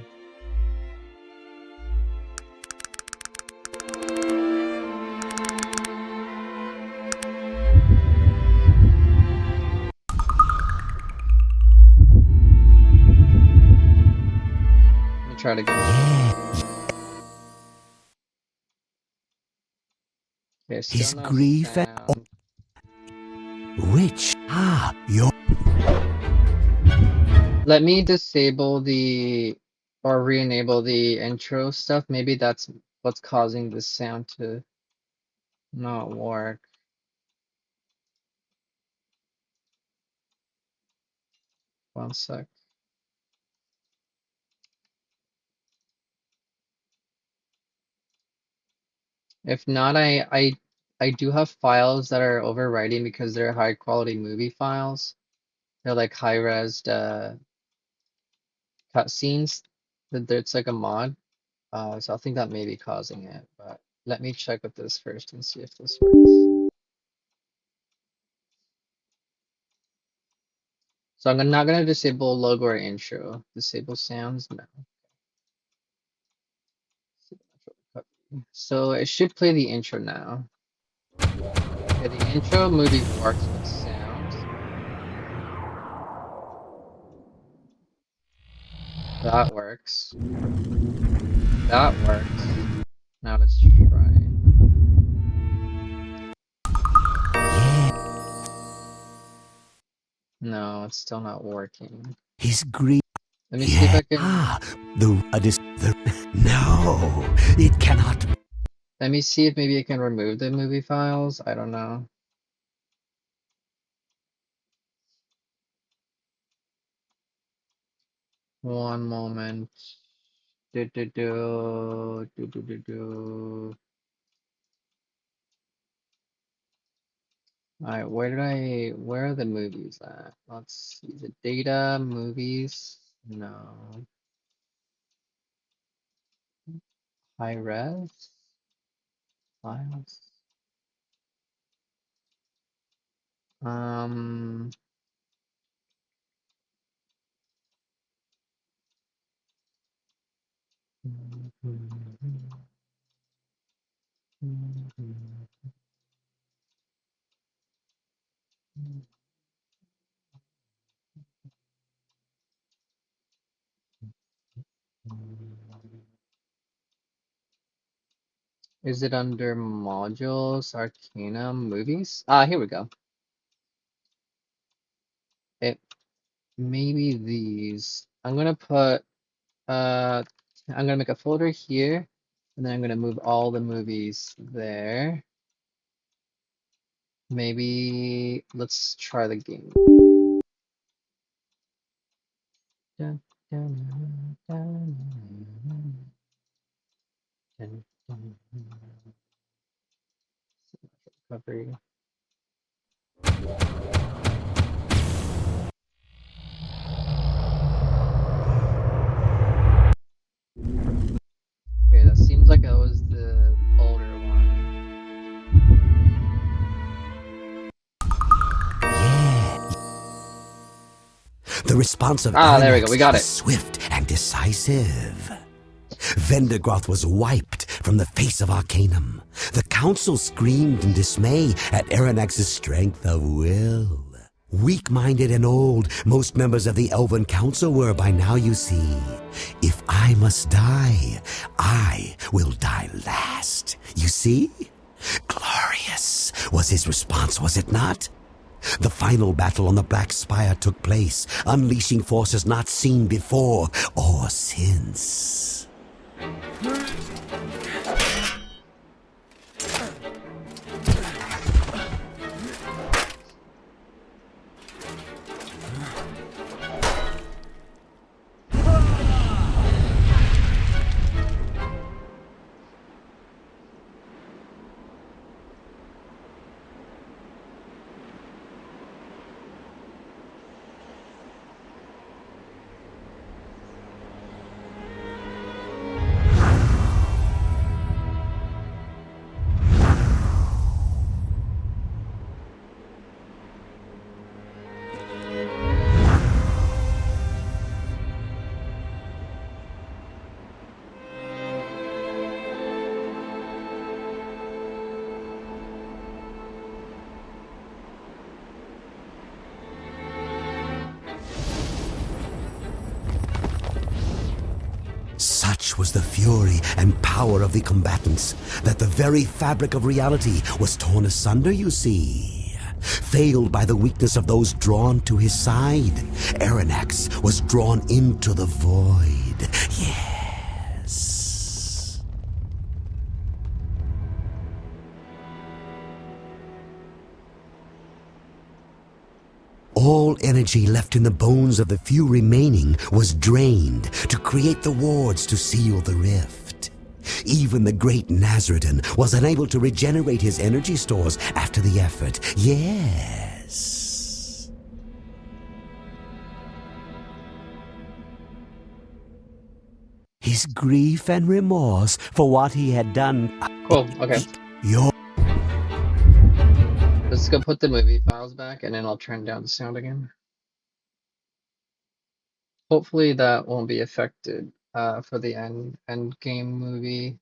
Let me try it again. Okay, still His no grief and sound. which your Let me disable the or re-enable the intro stuff. Maybe that's what's causing the sound to not work. One sec. If not, I do have files that are overwriting because they're high quality movie files. They're like high res cutscenes. It's like a mod. So I think that may be causing it. But let me check with this first and see if this works. So I'm not gonna disable logo or intro. Disable sounds, no. So it should play the intro now. Okay, the intro movie works with sound. That works. That works. Now let's try. No, it's still not working. his grief. Let me see if I can. No, it cannot. Let me see if maybe I can remove the movie files. I don't know. One moment. Do do do do do do do. Alright, where are the movies at? Let's see, the data, movies, no. High res, files. Um, is it under modules, Arcanum, movies? Ah, here we go. It maybe these. I'm gonna make a folder here, and then I'm gonna move all the movies there. Maybe let's try the game. Dun, dun, dun, dun, dun, dun. Recovery. Okay, that seems like that was the older one. Yeah. The response of Ah, there we go. We Aranax got was it. swift and decisive. Vendergroth was wiped from the face of Arcanum. The council screamed in dismay at Aranax's strength of will. Weak-minded and old, most members of the Elven Council were by now, you see. If I must die, I will die last. You see? Glorious was his response, was it not? The final battle on the Black Spire took place, unleashing forces not seen before or since. Such was the fury and power of the combatants that the very fabric of reality was torn asunder, you see. Failed by the weakness of those drawn to his side, Aranax was drawn into the void. Yes. All energy left in the bones of the few remaining was drained to create the wards to seal the rift. Even the great Nazaridan was unable to regenerate his energy stores after the effort. Yes. His grief and remorse for what he had done. Cool. Okay. Your Let's go put the movie files back, and then I'll turn down the sound again. Hopefully that won't be affected for the end game movie.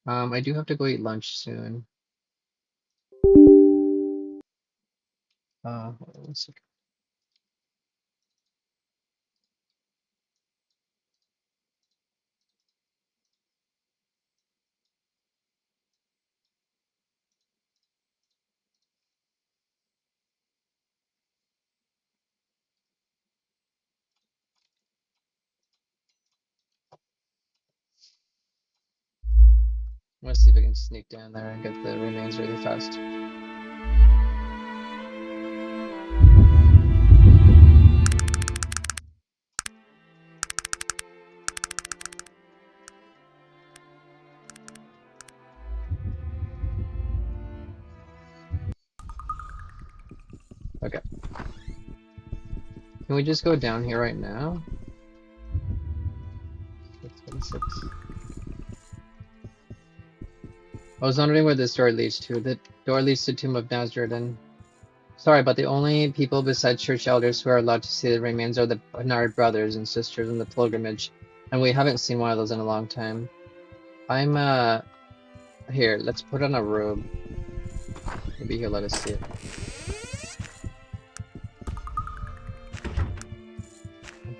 I do have to go eat lunch soon. Hold on one second. Let's see if I can sneak down there and get the remains really fast. Okay. Can we just go down here right now? 626. I was wondering where this door leads to. The door leads to Tomb of Nazareth. Sorry, but the only people besides church elders who are allowed to see the remains are the Bernard brothers and sisters in the pilgrimage, and we haven't seen one of those in a long time. I'm, here, let's put on a robe. Maybe he'll let us see it.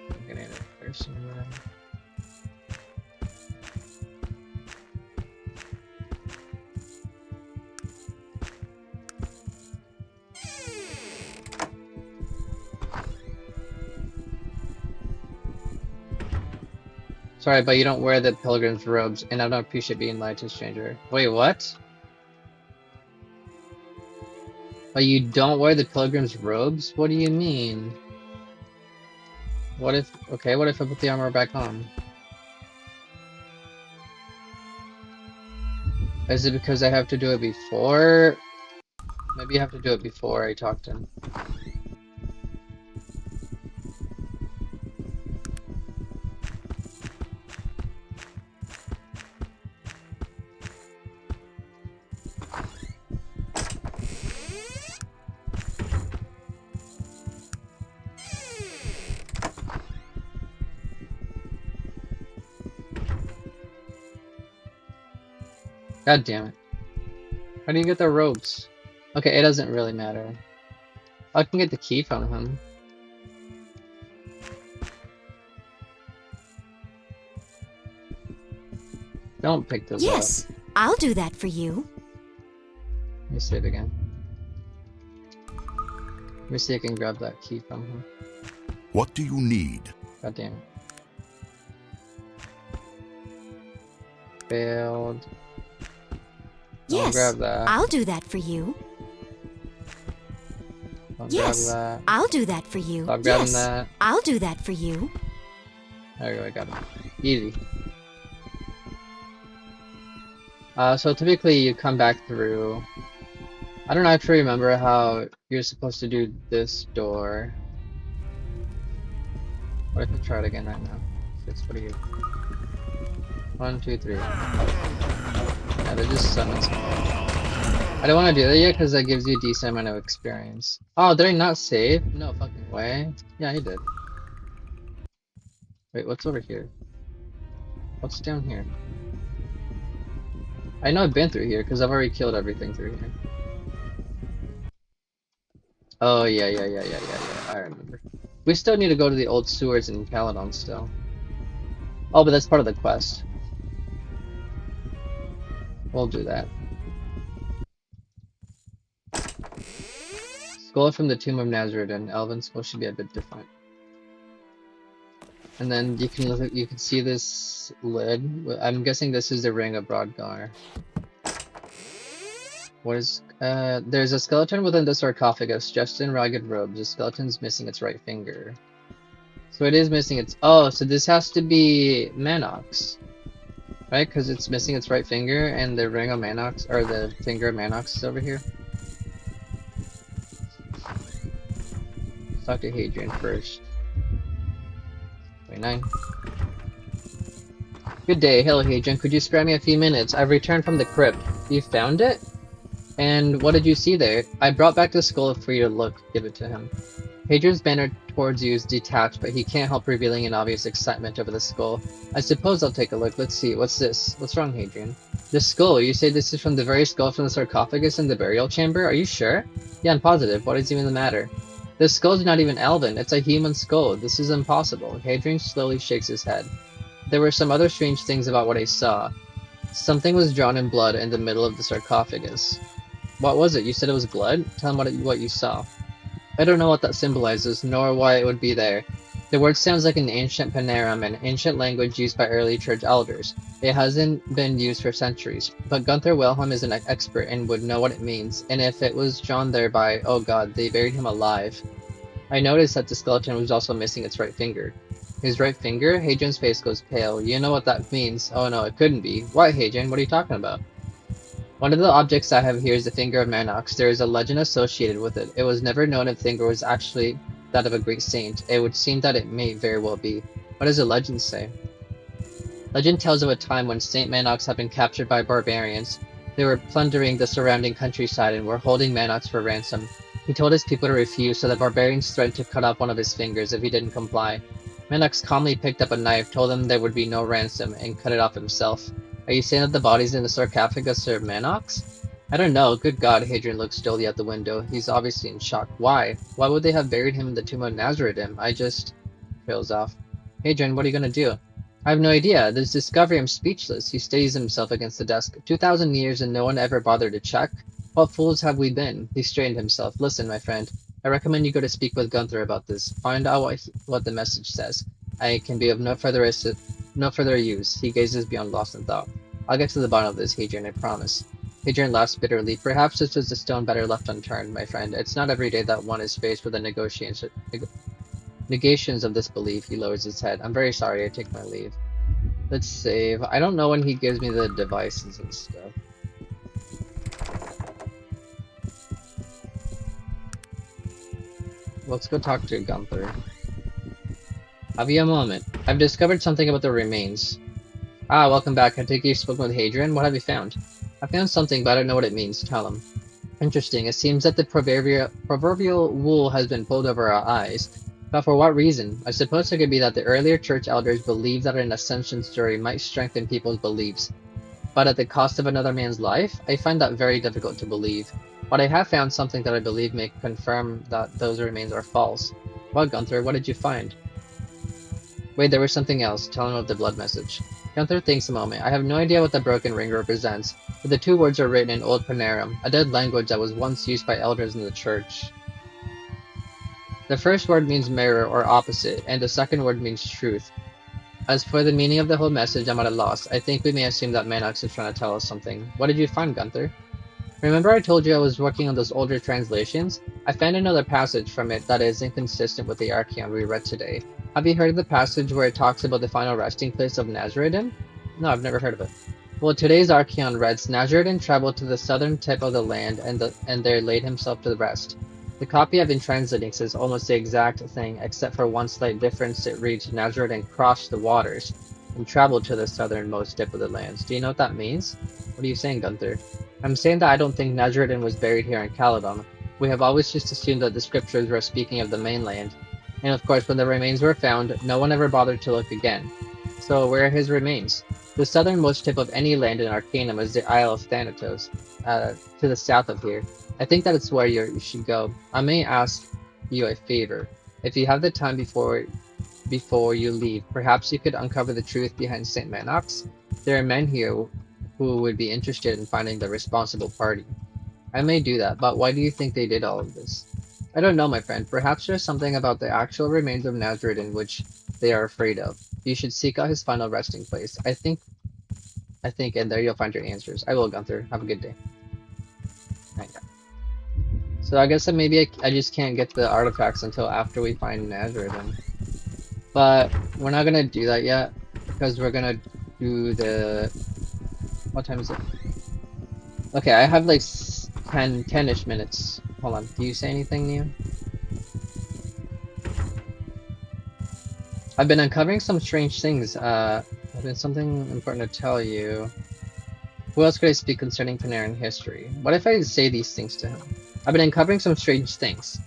I'm getting it first. Sorry, but you don't wear the pilgrim's robes, and I don't appreciate being lied to, stranger. Wait, what? But you don't wear the pilgrim's robes? What do you mean? What if... Okay, what if I put the armor back on? Is it because I have to do it before? Maybe you have to do it before I talk to him. God damn it. How do you get the robes? Okay, it doesn't really matter. I can get the key from him. Don't pick those up. Yes, I'll do that for you. Let me see it again. Let me see if I can grab that key from him. What do you need? God damn it. Failed. Don't Yes, grab that. I'll do that for you. Don't Yes, grab that. I'll do that for you. Stop grabbing Yes, that. I'll do that for you. There we go, I got it. Easy. So typically you come back through. I don't actually remember how you're supposed to do this door. What if I try it again right now? 648. 1, 2, 3. Yeah, they're just summons. I don't want to do that yet because that gives you a decent amount of experience. Oh, did I not save? No fucking way. Yeah, I did. Wait, what's over here? What's down here? I know I've been through here because I've already killed everything through here. Oh, yeah. I remember. We still need to go to the old sewers in Caledon still. Oh, but that's part of the quest. We'll do that. Skull from the Tomb of Nazareth and Elven skull should be a bit different. And then you can look at, you can see this lid. I'm guessing this is the Ring of Brodgar. What is there's a skeleton within the sarcophagus, dressed in ragged robes. The skeleton's missing its right finger. So it is missing its... Oh, so this has to be Manox. Right? Because it's missing its right finger and the ring of Manox, or the finger of Manox is over here. Let's talk to Hadrian first. 29. Good day. Hello, Hadrian. Could you spare me a few minutes? I've returned from the crypt. You found it? And what did you see there? I brought back the skull for you to look. Give it to him. Hadrian's banner towards you is detached, but he can't help revealing an obvious excitement over the skull. I suppose I'll take a look. Let's see. What's this? What's wrong, Hadrian? The skull. You say this is from the very skull from the sarcophagus in the burial chamber? Are you sure? Yeah, I'm positive. What is even the matter? The skull's not even elven. It's a human skull. This is impossible. Hadrian slowly shakes his head. There were some other strange things about what I saw. Something was drawn in blood in the middle of the sarcophagus. What was it? You said it was blood? Tell him what you saw. I don't know what that symbolizes, nor why it would be there. The word sounds like an ancient panarum, an ancient language used by early church elders. It hasn't been used for centuries, but Gunther Wilhelm is an expert and would know what it means, and if it was drawn there by, oh god, they buried him alive. I noticed that the skeleton was also missing its right finger. His right finger? Hadrian's face goes pale. You know what that means. Oh no, it couldn't be. Why, Hadrian? What are you talking about? One of the objects I have here is the finger of Manox. There is a legend associated with it. It was never known if the finger was actually that of a great saint. It would seem that it may very well be. What does the legend say? Legend tells of a time when Saint Manox had been captured by barbarians. They were plundering the surrounding countryside and were holding Manox for ransom. He told his people to refuse, so the barbarians threatened to cut off one of his fingers if he didn't comply. Manox calmly picked up a knife, told them there would be no ransom, and cut it off himself. Are you saying that the bodies in the sarcophagus are Manox? I don't know. Good God, Hadrian looks dully out the window. He's obviously in shock. Why? Why would they have buried him in the tomb of Nazaridim? Trails off. Hadrian, what are you gonna do? I have no idea. This discovery, I'm speechless. He steadies himself against the desk. 2,000 years and no one ever bothered to check? What fools have we been? He straightened himself. Listen, my friend. I recommend you go to speak with Gunther about this. Find out what the message says. I can be of no further use. He gazes beyond lost in thought. I'll get to the bottom of this, Hadrian, I promise. Hadrian laughs bitterly. Perhaps this was a stone better left unturned, my friend. It's not every day that one is faced with the negations of this belief. He lowers his head. I'm very sorry, I take my leave. Let's save. I don't know when he gives me the devices and stuff. Let's go talk to Gunther. Have you a moment? I've discovered something about the remains. Ah, welcome back. I take it you've spoken with Hadrian. What have you found? I found something, but I don't know what it means. Tell him. Interesting. It seems that the proverbial wool has been pulled over our eyes. But for what reason? I suppose it could be that the earlier church elders believed that an ascension story might strengthen people's beliefs. But at the cost of another man's life? I find that very difficult to believe. But I have found something that I believe may confirm that those remains are false. Well, Gunther, what did you find? Wait, there was something else. Tell him of the blood message. Gunther thinks a moment. I have no idea what the broken ring represents, but the two words are written in Old Panarum, a dead language that was once used by elders in the church. The first word means mirror or opposite, and the second word means truth. As for the meaning of the whole message, I'm at a loss. I think we may assume that Manox is trying to tell us something. What did you find, Gunther? Remember I told you I was working on those older translations? I found another passage from it that is inconsistent with the Arcanum we read today. Have you heard of the passage where it talks about the final resting place of Nazaridim? No, I've never heard of it. Well, today's Arcanum reads, Nazaridim traveled to the southern tip of the land and there laid himself to rest. The copy I've been translating says almost the exact thing, except for one slight difference. It reads, Nazaridim crossed the waters and traveled to the southernmost tip of the lands. Do you know what that means? What are you saying, Gunther? I'm saying that I don't think Nazaridim was buried here in Caledon. We have always just assumed that the scriptures were speaking of the mainland. And of course, when the remains were found, no one ever bothered to look again. So where are his remains? The southernmost tip of any land in Arcanum is the Isle of Thanatos, to the south of here. I think that it's where you should go. I may ask you a favor. If you have the time before you leave, perhaps you could uncover the truth behind St. Manox. There are men here who would be interested in finding the responsible party. I may do that, but why do you think they did all of this? I don't know, my friend. Perhaps there's something about the actual remains of Nazaridim which they are afraid of. You should seek out his final resting place. I think, and there you'll find your answers. I will, Gunther. Have a good day. So I guess that maybe I just can't get the artifacts until after we find Nazaridim. But we're not gonna do that yet, because we're gonna do the... What time is it? Okay, I have like 10-ish minutes. Hold on, do you say anything new? I've been uncovering some strange things. I've been something important to tell you. Who else could I speak concerning Panarin history? What if I say these things to him? I've been uncovering some strange things.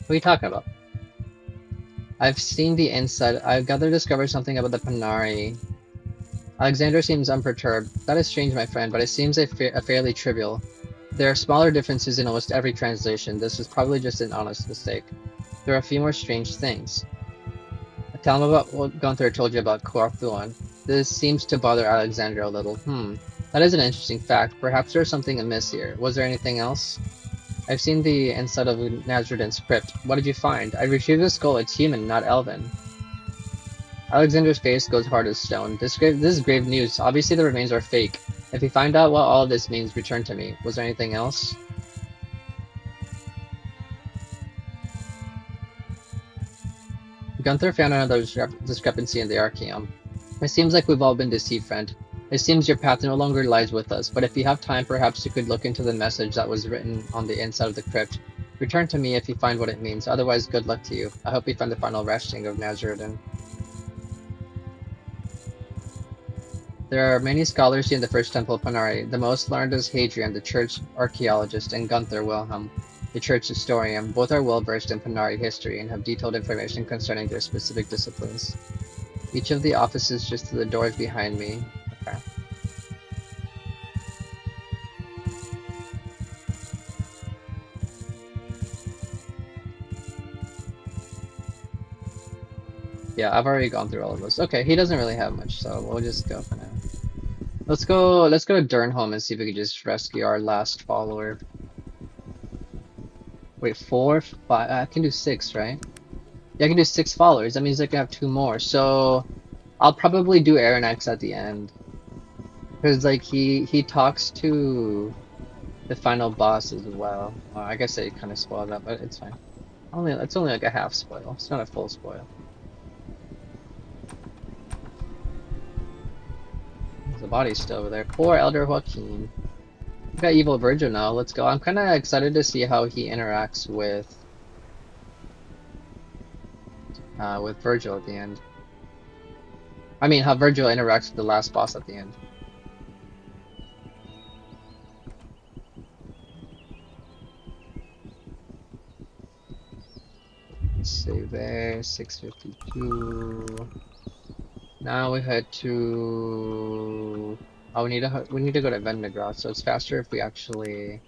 What are you talking about? I've seen the inside. I've discovered something about the Panari. Alexander seems unperturbed. That is strange, my friend, but it seems fairly trivial. There are smaller differences in almost every translation. This is probably just an honest mistake. There are a few more strange things. Tell him about what Gunther told you about Corthuan. This seems to bother Alexander a little. That is an interesting fact. Perhaps there's something amiss here. Was there anything else? I've seen the inside of Nazaridan's crypt. What did you find? I retrieved the skull. It's human, not elven. Alexander's face goes hard as stone. This is grave news. Obviously the remains are fake. If you find out what all this means, return to me. Was there anything else? Gunther found another discrepancy in the Arcanum. It seems like we've all been deceived, friend. It seems your path no longer lies with us, but if you have time, perhaps you could look into the message that was written on the inside of the crypt. Return to me if you find what it means. Otherwise, good luck to you. I hope you find the final resting of Nazareth. There are many scholars in the First Temple of Panari. The most learned is Hadrian, the church archaeologist, and Gunther Wilhelm, the church historian. Both are well versed in Panari history and have detailed information concerning their specific disciplines. Each of the offices just to the doors behind me. Okay. Yeah, I've already gone through all of this. Okay, he doesn't really have much, so we'll just go for now. Let's go to Durnholm and see if we can just rescue our last follower. Wait, 4, 5, I can do 6, right? Yeah, I can do 6 followers. That means I can have 2 more. So I'll probably do Aronnax at the end. Because like he talks to the final boss as well. I guess I kind of spoiled that, but it's fine. It's only like a half spoil. It's not a full spoil. The body's still over there. Poor Elder Joaquin. We got Evil Virgil now. Let's go. I'm kind of excited to see how he interacts with Virgil at the end. I mean, how Virgil interacts with the last boss at the end. Let's save there. 652. Now we head to. Oh, we need to go to Vendigroth, so it's faster if we actually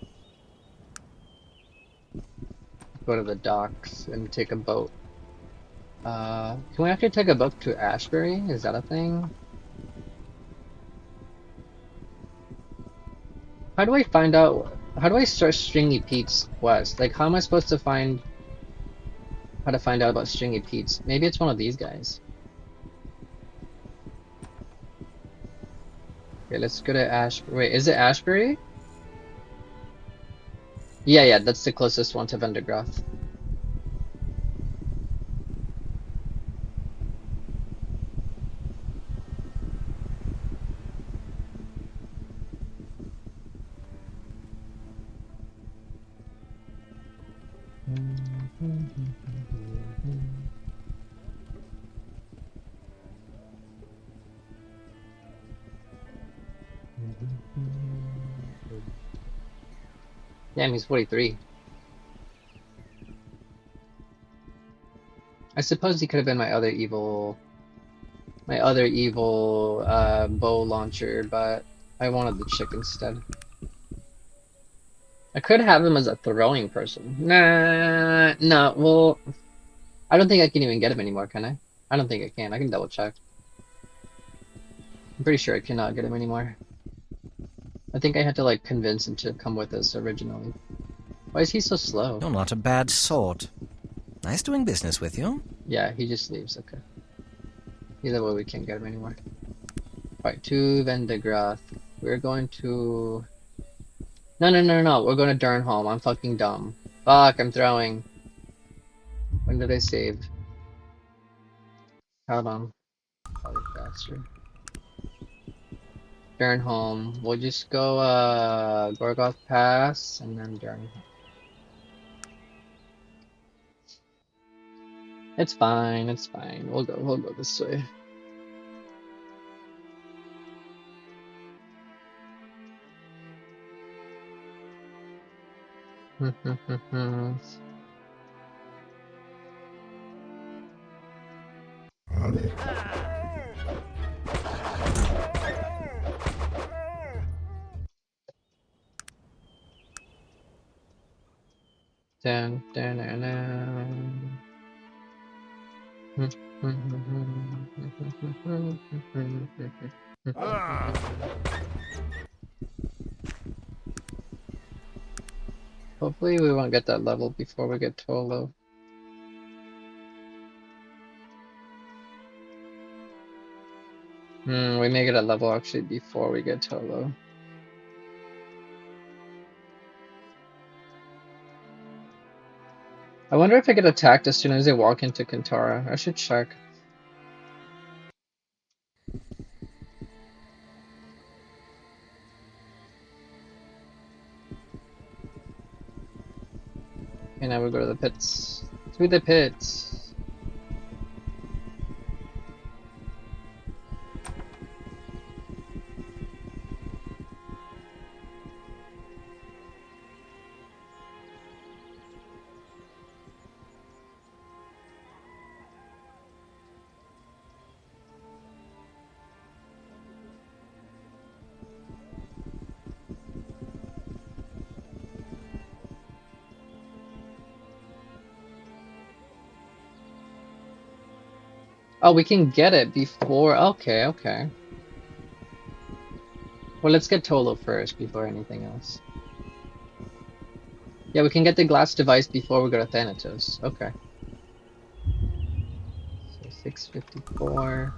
go to the docks and take a boat. Can we actually take a boat to Ashbury? Is that a thing? How do I find out? How do I search Stringy Pete's quest? Like, how am I supposed to find how to find out about Stringy Pete's? Maybe it's one of these guys. Okay, let's go to Ashbury. Wait, is it Ashbury? Yeah, that's the closest one to Vendigroth. Damn, he's 43. I suppose he could have been my other evil bow launcher, but I wanted the chick instead. I could have him as a throwing person. Nah, no, well, I don't think I can even get him anymore, can I? I don't think I can. I can double check. I'm pretty sure I cannot get him anymore. I think I had to like convince him to come with us originally. Why is he so slow? You're not a bad sort. Nice doing business with you. Yeah, he just leaves. Okay. Either way, we can't get him anymore. Alright, to Vendigroth. We're going to... No. We're going to Durnholm. I'm fucking dumb. Fuck, I'm throwing. When did I save? Hold on. Probably faster. Durnholm. We'll just go Gorgoth Pass and then Durnholm. It's fine, it's fine. We'll go this way. Dun, dun, dun, dun. Hopefully we won't get that level before we get Tolo. We may get a level actually before we get Tolo. I wonder if I get attacked as soon as I walk into Kintara. I should check. And now we go to the pits. To the pits. Oh, we can get it before. Okay, okay. Well, let's get Tolo first before anything else. Yeah, we can get the glass device before we go to Thanatos. Okay. So 654.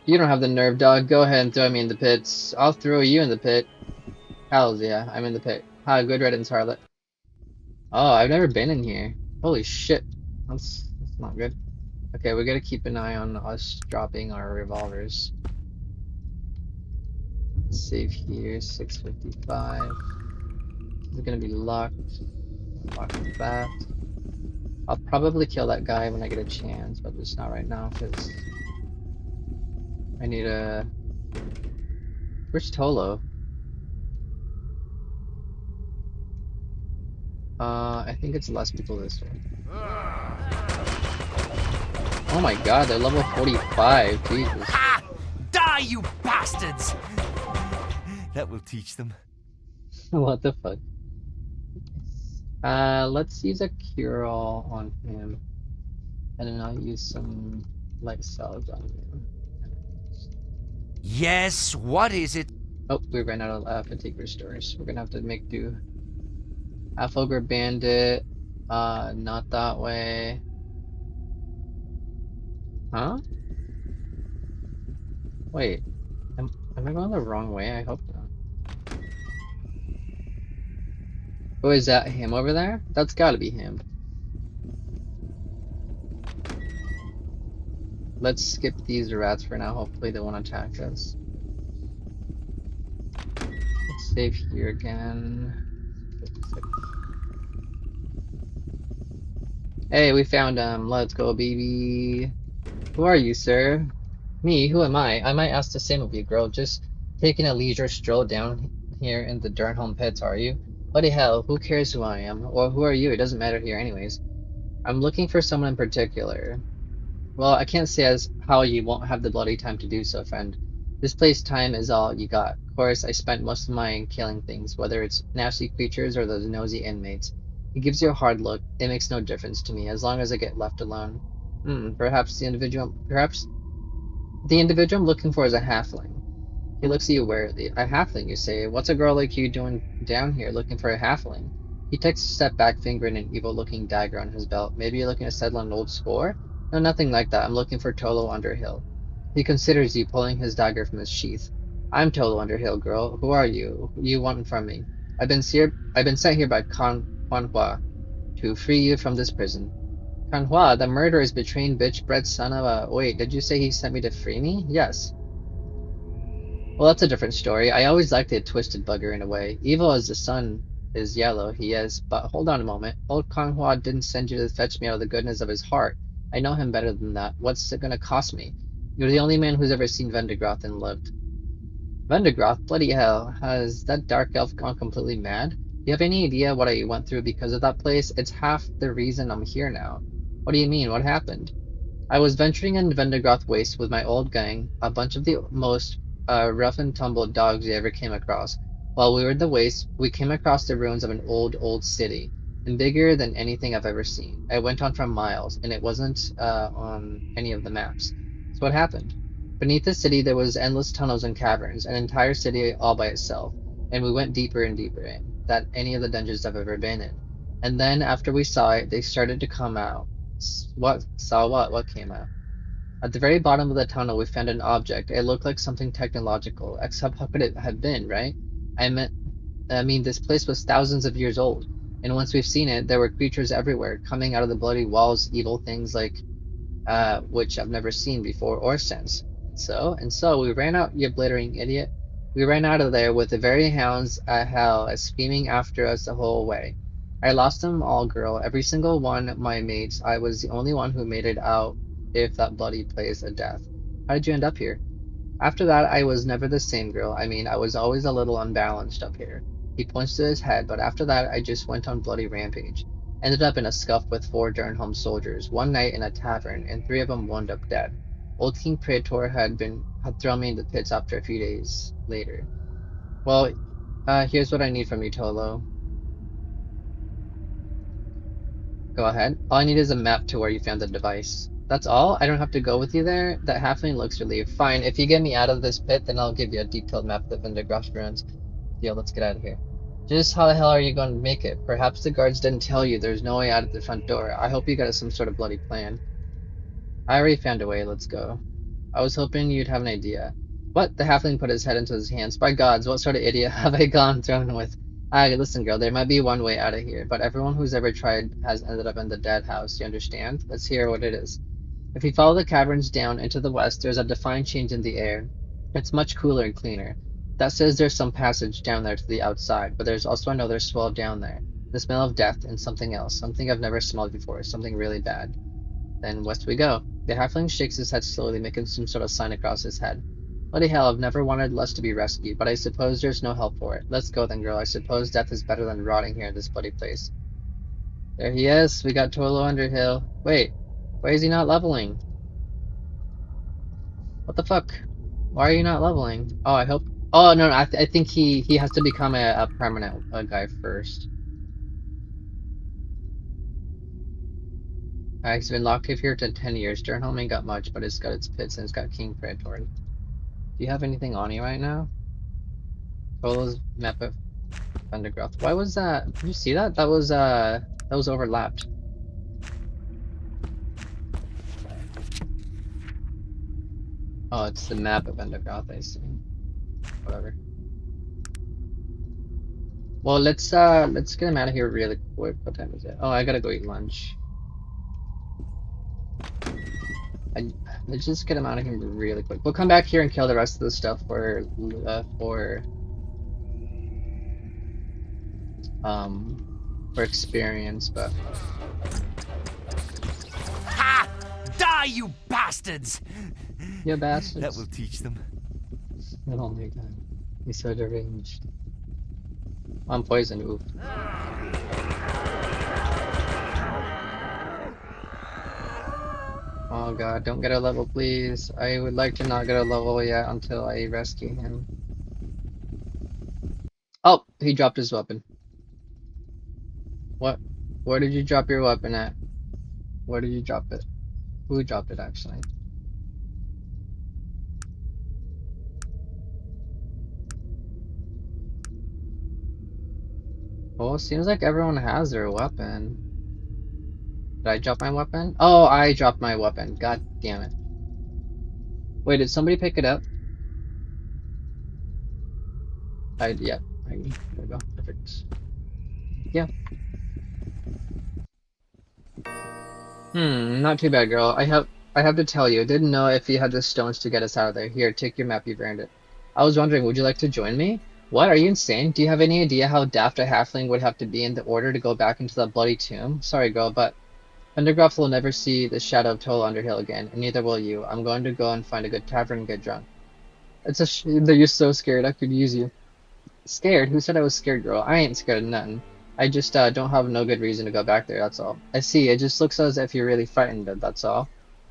You don't have the nerve, dog. Go ahead and throw me in the pits. I'll throw you in the pit. Hells yeah, I'm in the pit. Hi, good riddance, harlot. Oh, I've never been in here. Holy shit. That's not good. Okay, we gotta keep an eye on us dropping our revolvers. Save here, 655. It's gonna be locked. Lock that. I'll probably kill that guy when I get a chance, but just not right now, because I need a... Where's Tolo? I think it's less people this way. Oh my god, they're level 45, Jesus. Ha! Die, you bastards! That will teach them. What the fuck? Let's use a cure-all on him. And then I'll use some light salves on him. Yes, what is it? Oh, we ran out of fatigue restores. We're gonna have to make do. Half ogre bandit. Not that way. Huh? Wait. Am I going the wrong way? I hope not. Oh, is that him over there? That's gotta be him. Let's skip these rats for now. Hopefully they won't attack us. Let's save here again. 56. Hey, we found him. Let's go, baby. Who are you, sir? Me? Who am I? I might ask the same of you, girl. Just taking a leisure stroll down here in the Durnholm pits, are you? Bloody hell, who cares who I am? Or who are you? It doesn't matter here anyways. I'm looking for someone in particular. Well, I can't say as how you won't have the bloody time to do so, friend. This place time is all you got. Of course, I spent most of mine killing things, whether it's nasty creatures or those nosy inmates. He gives you a hard look. It makes no difference to me, as long as I get left alone. Perhaps the individual I'm looking for is a halfling. He looks at you warily. A halfling, you say? What's a girl like you doing down here looking for a halfling? He takes a step back, fingering an evil-looking dagger on his belt. Maybe you're looking to settle an old score? No, nothing like that. I'm looking for Tolo Underhill. He considers you, pulling his dagger from his sheath. I'm Tolo Underhill, girl. Who are you? What you want from me? I've been sent here by Kanhua to free you from this prison. Kanhua, the murderous, betraying bitch-bred son of a... Wait, did you say he sent me to free me? Yes. Well, that's a different story. I always liked the twisted bugger in a way. Evil as the sun is yellow, he is. But hold on a moment. Old Kanhua didn't send you to fetch me out of the goodness of his heart. I know him better than that. What's it gonna cost me? You're the only man who's ever seen Vendigroth and lived. Vendigroth? Bloody hell. Has that dark elf gone completely mad? Do you have any idea what I went through because of that place? It's half the reason I'm here now. What do you mean? What happened? I was venturing in Vendigroth Waste with my old gang, a bunch of the most rough and tumble dogs you ever came across. While we were in the waste, we came across the ruins of an old city, and bigger than anything I've ever seen. I went on for miles, and it wasn't on any of the maps. So what happened? Beneath the city there was endless tunnels and caverns, an entire city all by itself, and we went deeper and deeper in, than any of the dungeons I've ever been in. And then, after we saw it, they started to come out. What? Saw what? What came out? At the very bottom of the tunnel, we found an object. It looked like something technological, except how could it have been, right? I mean, this place was thousands of years old, and once we've seen it, there were creatures everywhere, coming out of the bloody walls, evil things like, which I've never seen before or since. And so we ran out, you blithering idiot. We ran out of there with the very hounds at hell screaming after us the whole way. I lost them all, girl. Every single one of my mates. I was the only one who made it out if that bloody place of death. How did you end up here? After that, I was never the same, girl. I mean, I was always a little unbalanced up here. He points to his head, but after that, I just went on bloody rampage. Ended up in a scuff with 4 Durnholm soldiers, one night in a tavern, and 3 of them wound up dead. Old King Praetor had thrown me in the pits after a few days later. Well, here's what I need from you, Tolo. Go ahead. All I need is a map to where you found the device. That's all? I don't have to go with you there? That halfling looks relieved. Fine, if you get me out of this pit, then I'll give you a detailed map of the Vindergrost ruins. Deal, let's get out of here. Just how the hell are you going to make it? Perhaps the guards didn't tell you there's no way out of the front door. I hope you got some sort of bloody plan. I already found a way, let's go. I was hoping you'd have an idea. What? The halfling put his head into his hands. By gods, what sort of idiot have I gone thrown with? Ah, listen, girl, there might be one way out of here, but everyone who's ever tried has ended up in the dead house, you understand? Let's hear what it is. If you follow the caverns down into the west, there's a defined change in the air. It's much cooler and cleaner. That says there's some passage down there to the outside, but there's also another swell down there. The smell of death and something else, something I've never smelled before, something really bad. Then west we go. The halfling shakes his head slowly, making some sort of sign across his head. Bloody hell, I've never wanted less to be rescued, but I suppose there's no help for it. Let's go then, girl. I suppose death is better than rotting here in this bloody place. There he is. We got Tolo Underhill. Wait, why is he not leveling? What the fuck? Why are you not leveling? Oh, I hope. Oh no, no I think he has to become a permanent guy first. He's been locked here to 10 years. Durnholm ain't got much, but it's got its pits and it's got King Praetor. Do you have anything on you right now? Tolo's map of Undergrowth. Why was that? Did you see that? That was overlapped. Oh, it's the map of Undergrowth, I see. Whatever. Well, let's get him out of here really quick. What time is it? Oh, I gotta go eat lunch. Let's just get him out of here really quick. We'll come back here and kill the rest of the stuff for experience, but Ha! Die, you bastards! yeah, bastards. That will teach them. Oh my god, he's so deranged. I'm poisoned. Oof. Oh god, don't get a level, please. I would like to not get a level yet until I rescue him. Oh, he dropped his weapon. What? Where did you drop your weapon at? Where did you drop it? Who dropped it, actually? Well, it seems like everyone has their weapon. Did I drop my weapon? Oh, I dropped my weapon. God damn it. Wait, did somebody pick it up? Yep. There we go. Perfect. Yeah. Not too bad, girl. I have to tell you, I didn't know if you had the stones to get us out of there. Here, take your map, you've earned it. I was wondering, would you like to join me? What, are you insane? Do you have any idea how daft a halfling would have to be in the order to go back into that bloody tomb? Sorry, girl, but Underground will never see the shadow of Toll Underhill again, and neither will you. I'm going to go and find a good tavern and get drunk. It's a shame that you're so scared. I could use you. Scared? Who said I was scared, girl? I ain't scared of nothing. I just don't have no good reason to go back there, that's all. I see, it just looks as if you're really frightened, that's all.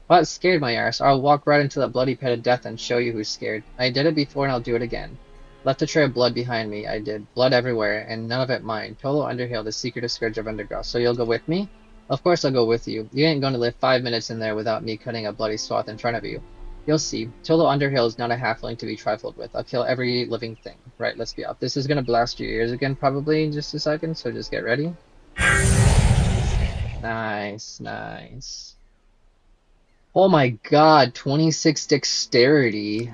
What? Scared my arse? I'll walk right into that bloody pit of death and show you who's scared. I did it before and I'll do it again. Left a trail of blood behind me, I did. Blood everywhere, and none of it mine. Tolo Underhill, the secret scourge of Underground. So you'll go with me? Of course I'll go with you. You ain't going to live 5 minutes in there without me cutting a bloody swath in front of you. You'll see. Tolo Underhill is not a halfling to be trifled with. I'll kill every living thing. Right, let's be off. This is gonna blast your ears again probably in just a second, so just get ready. Nice, nice. Oh my god, 26 dexterity.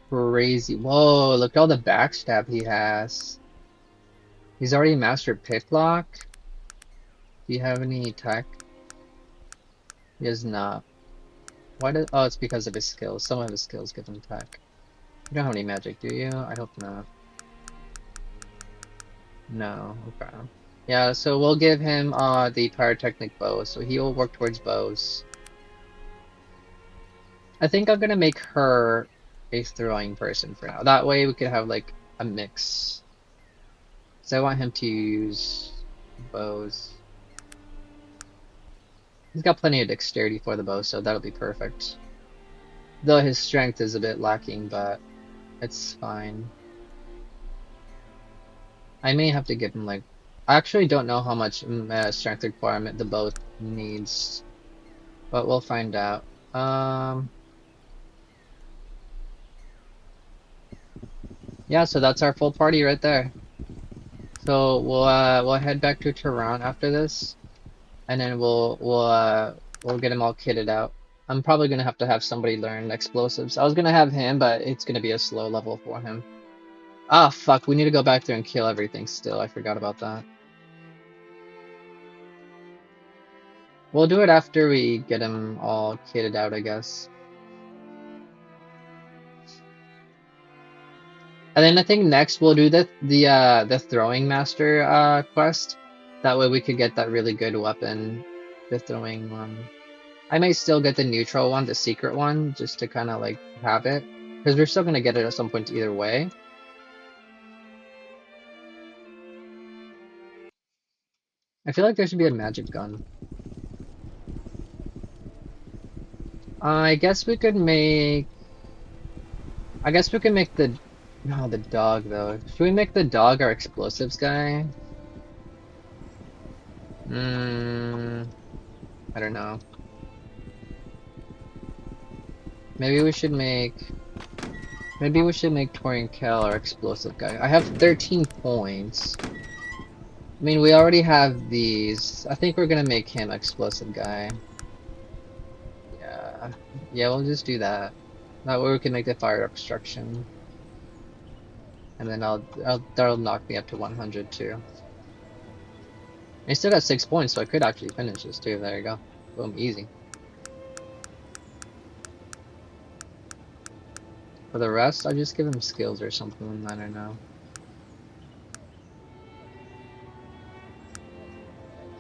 Crazy. Whoa, look at all the backstab he has. He's already mastered picklock. Do you have any attack? He does not. Why did? Oh, it's because of his skills. Some of his skills give him attack. You don't have any magic, do you? I hope not. No, okay. Yeah, so we'll give him the pyrotechnic bow, so he will work towards bows. I think I'm gonna make her a throwing person for now. That way we could have like a mix. So I want him to use bows. He's got plenty of dexterity for the bow, so that'll be perfect. Though his strength is a bit lacking, but it's fine. I may have to give him like... I actually don't know how much strength requirement the bow needs, but we'll find out. Yeah, so that's our full party right there. So we'll head back to Tehran after this, and then we'll get them all kitted out. I'm probably gonna have to have somebody learn explosives. I was gonna have him, but it's gonna be a slow level for him. Ah, fuck, we need to go back there and kill everything still. I forgot about that. We'll do it after we get them all kitted out, I guess. And then I think next we'll do the throwing master quest. That way we could get that really good weapon, the throwing one. I might still get the neutral one, the secret one, just to kind of like have it, because we're still gonna get it at some point either way. I feel like there should be a magic gun. I guess we could make. I guess we could make the. No, the dog though. Should we make the dog our explosives guy? I don't know. Maybe we should make. Maybe we should make Torian Kell our explosive guy. I have 13 points. I mean, we already have these. I think we're gonna make him explosive guy. Yeah. Yeah, we'll just do that. That way we can make the fire obstruction. And then that'll knock me up to 100 too. I still got 6 points, so I could actually finish this too. There you go. Boom, easy. For the rest, I'll just give him skills or something. I don't know.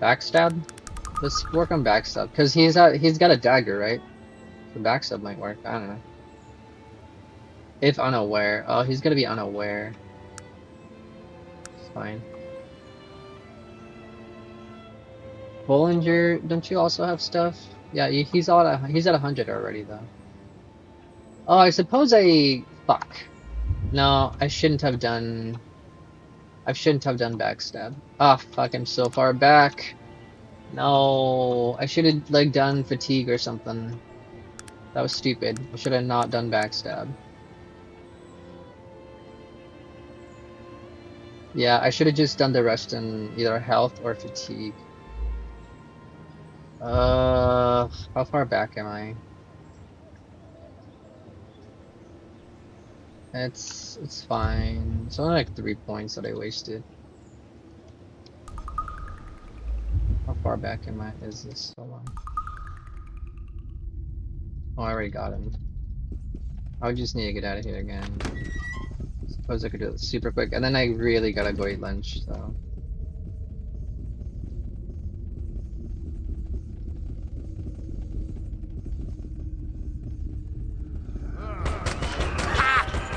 Backstab? Let's work on backstab, because he's got a dagger, right? So backstab might work. I don't know. If unaware. Oh, he's gonna be unaware. It's fine. Bollinger, don't you also have stuff? Yeah, he's at 100 already though. Oh, I suppose fuck. No, I shouldn't have done backstab. Ah, fuck, I'm so far back. No, I should have like done fatigue or something. That was stupid. I should have not done backstab. Yeah, I should have just done the rest in either health or fatigue. How far back am I? It's fine. It's only like 3 points that I wasted. How far back am I? Is this? Hold on. Oh, I already got him. I just need to get out of here again. Suppose I could do it super quick, and then I really gotta go eat lunch, so.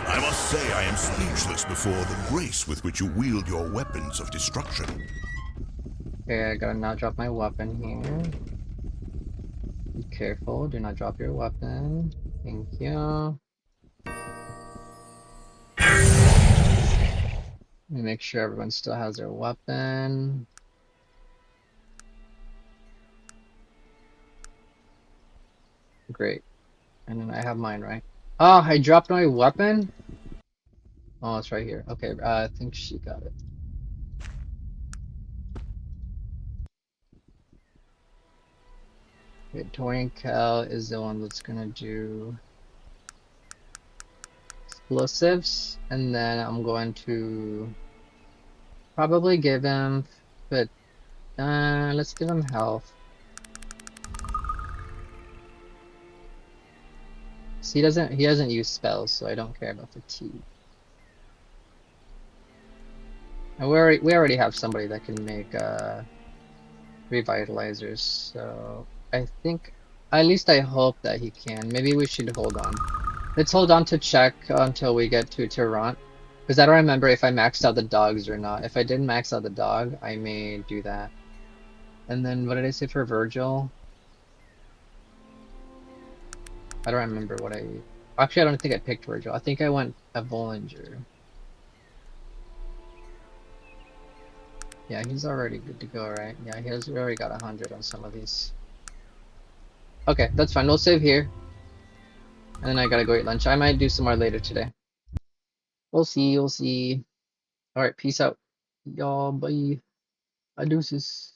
I must say I am speechless before the grace with which you wield your weapons of destruction. Okay, I gotta not drop my weapon here. Be careful, do not drop your weapon. Thank you. Let me make sure everyone still has their weapon. Great. And then I have mine, right? Oh, I dropped my weapon? Oh, it's right here. Okay, I think she got it. Okay, Torian Cal is the one that's gonna do explosives, and then I'm going to probably give him, but let's give him health. So he doesn't use spells, so I don't care about fatigue. And we already have somebody that can make revitalizers, so I think at least I hope that he can. Maybe we should hold on. Let's hold on to check until we get to Tirant. Because I don't remember if I maxed out the dogs or not. If I didn't max out the dog, I may do that. And then what did I say for Virgil? I don't remember what I... Actually, I don't think I picked Virgil. I think I went a Bollinger. Yeah, he's already good to go, right? Yeah, he's already got 100 on some of these. Okay, that's fine. We'll save here. And then I gotta go eat lunch. I might do some more later today. We'll see, we'll see. Alright, peace out. Y'all, bye. Adeuces.